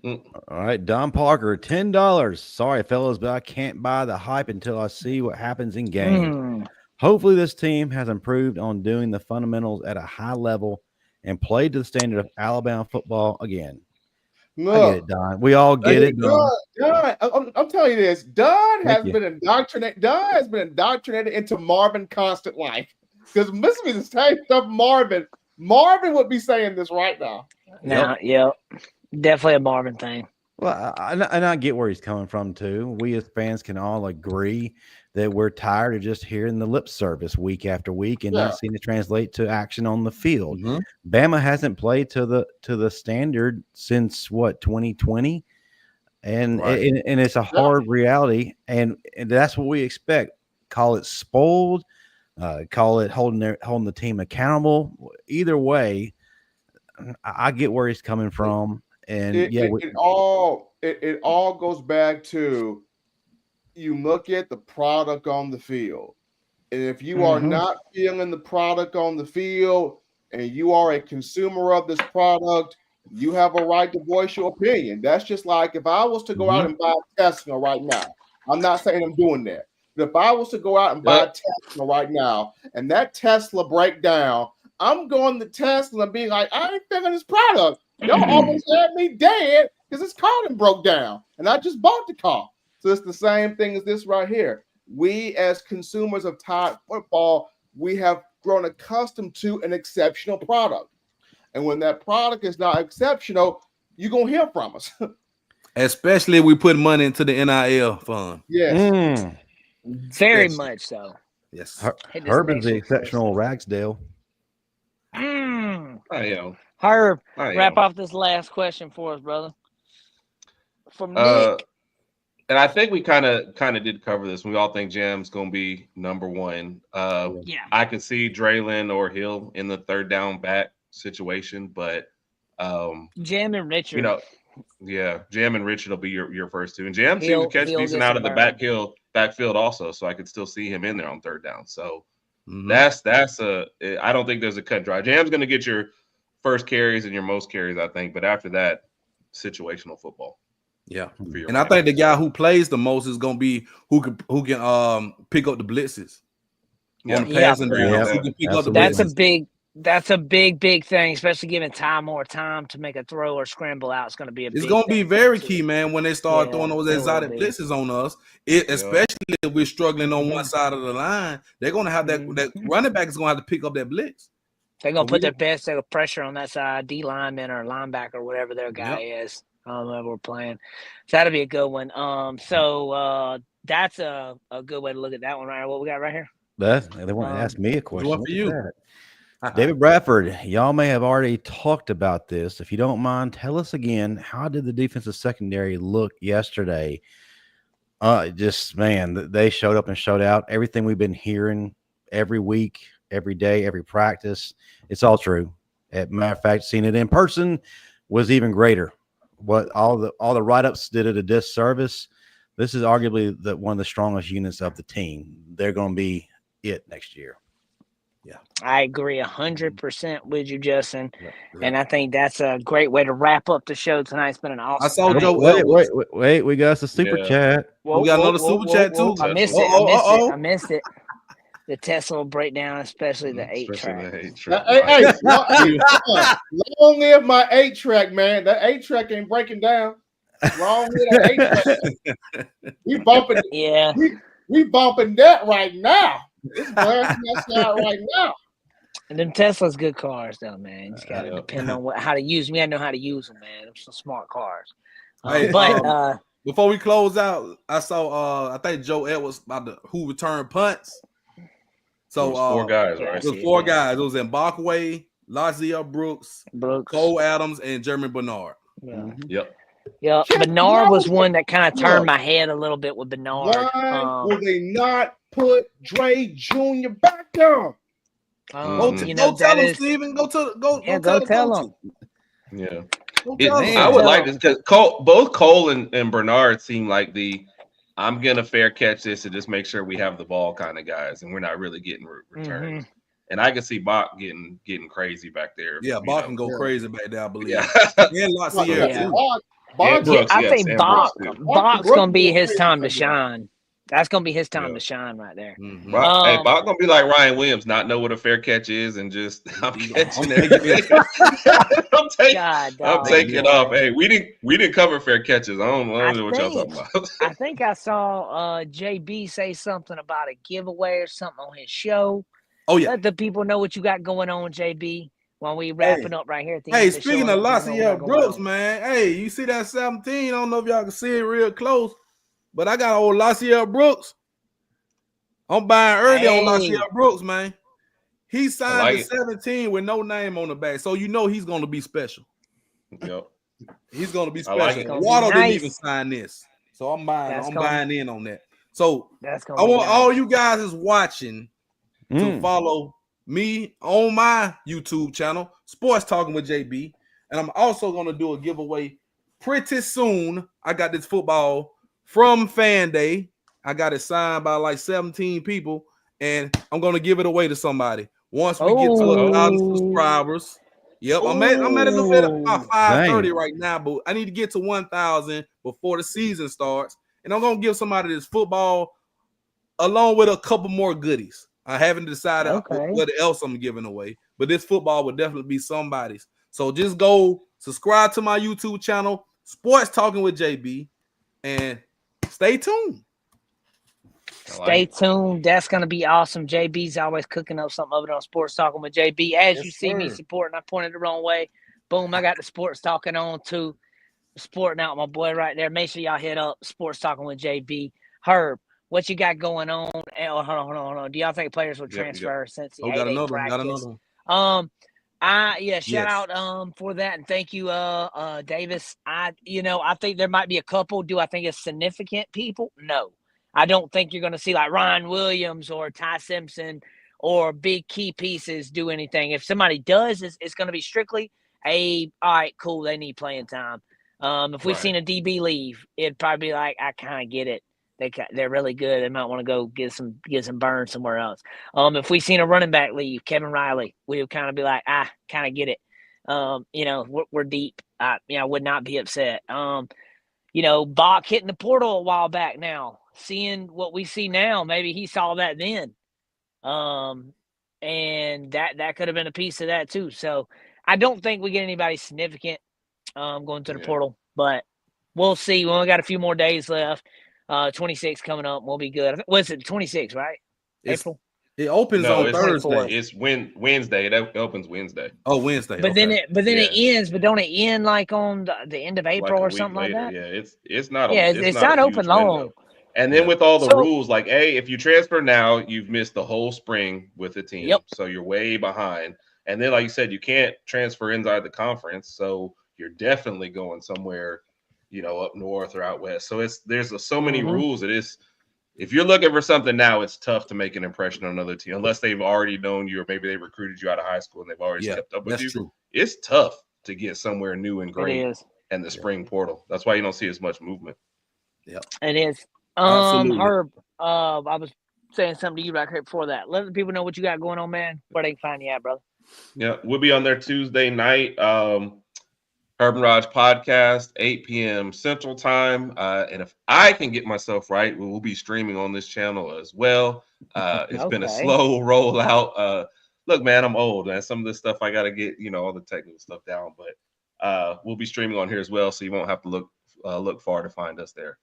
All right, Don Parker, $10. Sorry, fellas, but I can't buy the hype until I see what happens in game. Hopefully, this team has improved on doing the fundamentals at a high level and played to the standard of Alabama football again. I get it, Don. We all get it, Don. I'm telling you this. Don Thank has you. been indoctrinated into Marvin constant life. Because this would be the same stuff Marvin would be saying this right now. Yep. Definitely a Marvin thing. Well, I get where he's coming from too. We as fans can all agree that we're tired of just hearing the lip service week after week and not seeing it translate to action on the field. Bama hasn't played to the standard since what, 2020, and it's a hard reality, and that's what we expect. Call it spoiled, call it holding the team accountable. Either way, I get where he's coming from, and it all goes back to you look at the product on the field, and if you are not feeling the product on the field, and you are a consumer of this product, you have a right to voice your opinion. That's just like if I was to go out and buy a Tesla right now. I'm not saying I'm doing that, but if I was to go out and buy a Tesla right now, and that Tesla break down, I'm going to Tesla and being like, I ain't feeling this product. Y'all almost had me dead because this car done broke down, and I just bought the car. So it's the same thing as this right here. We, as consumers of Tide football, we have grown accustomed to an exceptional product. And when that product is not exceptional, you're going to hear from us. Especially if we put money into the NIL fund. Yes. Very much so. Yes. Herman's the exceptional Ragsdale. Herb, wrap off this last question for us, brother. From Nick. And I think we kind of did cover this. We all think Jam's going to be number one. I could see Draylon or Hill in the third down back situation, but Jam and Richard. Jam and Richard will be your first two. And Jam seems to catch decent out of the backfield also, so I could still see him in there on third down. So that's I don't think there's a cut dry. Jam's going to get your first carries and your most carries, I think, but after that, situational football. Yeah, and I think the guy who plays the most is going to be who can pick up the blitzes on the passing downs. Who can pick up the blitzes. That's a big thing, especially giving more time to make a throw or scramble out. It's going to be it's going to be very key, man, when they start throwing those exotic blitzes on us. Especially if we're struggling on one side of the line, they're going to have that running back is going to have to pick up that blitz. They're going to put their best pressure on that side, D lineman or linebacker, or whatever their guy is. We're playing. So that'll be a good one. So that's a good way to look at that one, right? What we got right here? They want to ask me a question. What for you? David Bradford, y'all may have already talked about this. If you don't mind, tell us again, how did the defensive secondary look yesterday? They showed up and showed out. Everything we've been hearing every week, every day, every practice, it's all true. As a matter of fact, seeing it in person was even greater. What all the write-ups did it a disservice. This is arguably one of the strongest units of the team. They're going to be it next year. Yeah, I agree 100% with you, Justin. And I think that's a great way to wrap up the show tonight. It's been an awesome. I saw night. Joe. Wait, we got the super chat. We got another super chat too. I missed it. I missed it. The Tesla will break down, especially the 8-track. Long live my 8-track, man. That 8-track ain't breaking down. Long live that 8-track. We bumping. Yeah. We bumping that right now. It's blasting that right now. And them Tesla's good cars, though, man. You just gotta depend on how to use them. You gotta know how to use them, man. They're some smart cars. Before we close out, I saw I think Joe Edwards about who returned punts. So it was 4 guys, right? It was 4 guys. It was Mbakwe, Lazier Brooks, Cole Adams, and Jeremy Bernard. Yeah. Bernard was one that kind of turned my head a little bit with Bernard. Why will they not put Dre Jr. back down? Go tell him, Steven. Go tell him. Yeah. I would like this because both Cole and Bernard seem like I'm gonna fair catch this and just make sure we have the ball kind of guys, and we're not really getting returns. And I can see Bach getting crazy back there. Yeah, Bach can go crazy back there, I believe. Yeah. And Lazier too. I think Bach's gonna be his time to shine. That's gonna be his time to shine right there. Mm-hmm. Hey, Bob gonna be like Ryan Williams, not know what a fair catch is, and just I'm catching it. I'm taking off. Hey, we didn't cover fair catches. I don't know what y'all talking about. I think I saw JB say something about a giveaway or something on his show. Oh yeah, let the people know what you got going on, JB. While we wrapping up right here at the end Hey, of the speaking show, of Laciel Brooks, man. Hey, you see that 17? I don't know if y'all can see it real close, but I got old Laciel Brooks. I'm buying early on Laciel Brooks, man. He signed the 17 with no name on the back, so you know he's going to be special. Yep, he's going to be special. Like Waddle didn't even sign this, so I'm buying in on that. So I want all you guys is watching to follow me on my YouTube channel, Sports Talking with JB, and I'm also going to do a giveaway pretty soon. I got this football from Fan Day. I got it signed by like 17 people, and I'm going to give it away to somebody once we get to 1,000 subscribers. Yep, I'm at a little bit about 530 right now, but I need to get to 1,000 before the season starts, and I'm going to give somebody this football along with a couple more goodies. I haven't decided what else I'm giving away, but this football would definitely be somebody's. So just go subscribe to my YouTube channel, Sports Talking with JB, and stay tuned. Stay tuned. That's going to be awesome. JB's always cooking up something over on Sports Talking with JB. As you see me supporting, I pointed the wrong way. Boom, I got the Sports Talking on too. Sporting out my boy right there. Make sure y'all hit up Sports Talking with JB. Herb, what you got going on? Oh, hold on. Do y'all think players will transfer since the got another one? Shout out for that, and thank you, Davis. I think there might be a couple. Do I think it's significant people? No. I don't think you're going to see like Ryan Williams or Ty Simpson or big key pieces do anything. If somebody does, it's going to be strictly all right, cool, they need playing time. If we've seen a DB leave, it'd probably be like, I kind of get it. They're really good. They might want to go get some burn somewhere else. If we've seen a running back leave, Kevin Riley, we would kind of be like, kind of get it. We're deep. I would not be upset. Bach hitting the portal a while back now. Seeing what we see now, maybe he saw that then. And that could have been a piece of that too. So I don't think we get anybody significant going to the portal, but we'll see. We only got a few more days left. 26 coming up. We'll be good. Was it 26, right? April? It opens on Thursday. It's Wednesday. It opens Wednesday. Oh, Wednesday. But then it ends. But don't it end like on the end of April or something like that? Yeah, it's not. It's not open long. Window. And then with all the rules, like, if you transfer now, you've missed the whole spring with the team. Yep. So you're way behind. And then, like you said, you can't transfer inside the conference. So you're definitely going somewhere, up north or out west. So there's so many rules. It is. If you're looking for something now, it's tough to make an impression on another team unless they've already known you or maybe they recruited you out of high school and they've already kept up with you. True. It's tough to get somewhere new and great in the spring portal. That's why you don't see as much movement. Yeah, it is. Herb, I was saying something to you right here before that. Let the people know what you got going on, man. Where they can find you at, brother. Yeah, we'll be on there Tuesday night. Herb and Raj podcast, 8 p.m. Central Time. And if I can get myself right, we'll be streaming on this channel as well. It's been a slow rollout. Look, man, I'm old, man. Some of this stuff I got to get, all the technical stuff down. But we'll be streaming on here as well, so you won't have to look far to find us there.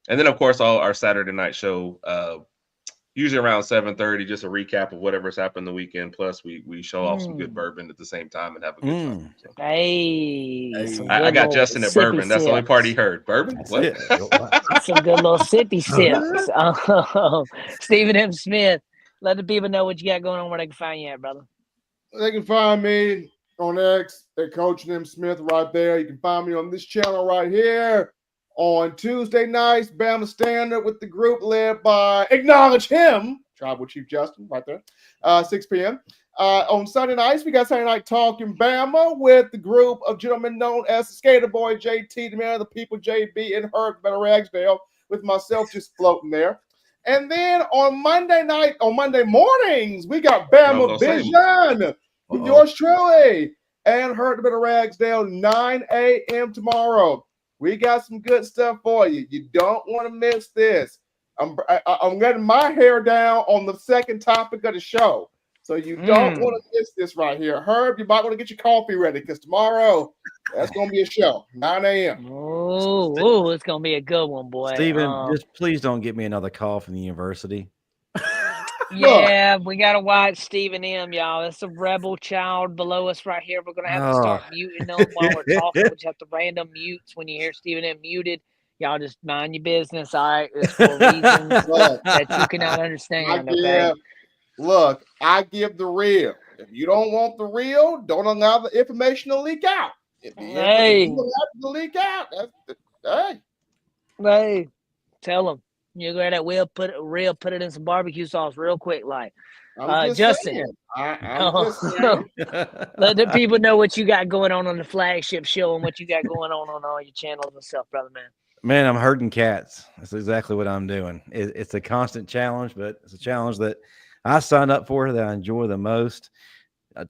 And then, of course, our Saturday night show, usually around 7:30, just a recap of whatever's happened the weekend. Plus, we show off some good bourbon at the same time and have a good time. So. I got Justin at bourbon. That's the only part he heard. Bourbon? What? Some good little sippy sips. Stephen M. Smith, let the people know what you got going on, where they can find you at, brother. They can find me on X at Coach M. Smith right there. You can find me on this channel right here. On Tuesday nights, Bama Standard with the group led by Acknowledge Him, Tribal Chief Justin, right there, 6 p.m. On Sunday nights, we got Sunday Night Talk'n Bama with the group of gentlemen known as the Skater Boy, JT, the man of the people, JB, and Herb Ragsdale, with myself just floating there. And then on Monday mornings, we got Bama Vision with yours truly and Herb Ragsdale, 9 a.m. tomorrow. We got some good stuff for you. You don't want to miss this. I'm getting my hair down on the second topic of the show. So you don't want to miss this right here. Herb, you might want to get your coffee ready because tomorrow that's going to be a show, 9 a.m. Oh, it's going to be a good one, boy. Steven, just please don't get me another call from the university. Yeah, we got to watch Stephen M., y'all. It's a rebel child below us right here. We're going to have to start muting them while we're talking. We just have to random mutes when you hear Stephen M. muted. Y'all just mind your business, all right? It's for reasons that you cannot understand, okay? Look, I give the real. If you don't want the real, don't allow the information to leak out. If you allow it to leak out, hey, tell them. You grab that put it in some barbecue sauce real quick, like. Justin, I'm just saying. Let the people know what you got going on the flagship show and what you got going on all your channels and stuff, brother, man. Man, I'm herding cats. That's exactly what I'm doing. It's a constant challenge, but it's a challenge that I signed up for that I enjoy the most.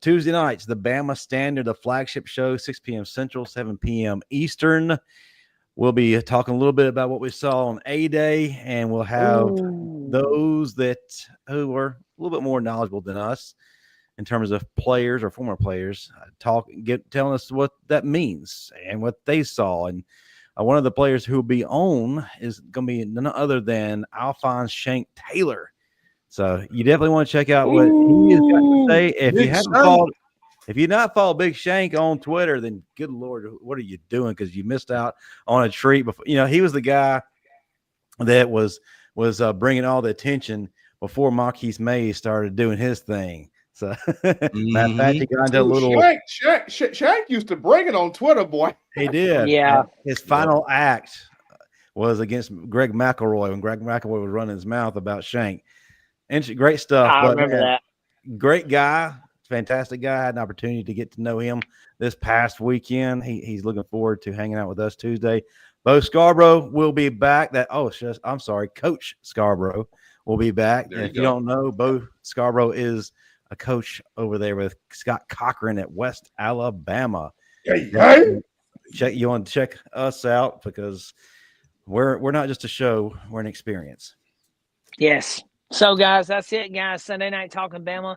Tuesday nights, the Bama Standard, the flagship show, 6 p.m. Central, 7 p.m. Eastern. We'll be talking a little bit about what we saw on A-Day, and we'll have those who are a little bit more knowledgeable than us in terms of players or former players telling us what that means and what they saw. And one of the players who will be on is going to be none other than Alphonse Shank Taylor. So you definitely want to check out what he has got to say. If you've not followed Big Shank on Twitter, then good Lord, what are you doing? Because you missed out on a treat. Before, he was the guy that was bringing all the attention before Marquise Mays started doing his thing. So, matter of fact, he got into a little. Shank used to bring it on Twitter, boy. He did. Yeah. His final act was against Greg McElroy when Greg McElroy was running his mouth about Shank. And great stuff. I remember that. Great guy. Fantastic guy. I had an opportunity to get to know him this past weekend. He's looking forward to hanging out with us Tuesday. Bo Scarborough will be back. Coach Scarborough will be back. If you don't know, Bo Scarborough is a coach over there with Scott Cochran at West Alabama. You want to check us out because we're not just a show, we're an experience. Yes. So guys, that's it, guys. Sunday Night Talk'n Bama.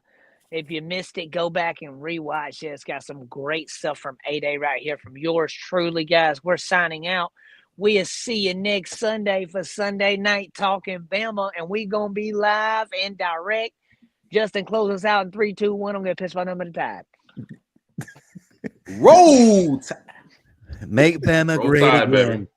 If you missed it, go back and rewatch it. It's got some great stuff from A-Day right here from yours truly, guys. We're signing out. We'll see you next Sunday for Sunday Night Talk'n Bama, and we going to be live and direct. Justin, close us out in 3, 2, 1. I'm going to pitch my number to Tide. Roll Tide. Make Bama Roll great Tide, again. baby.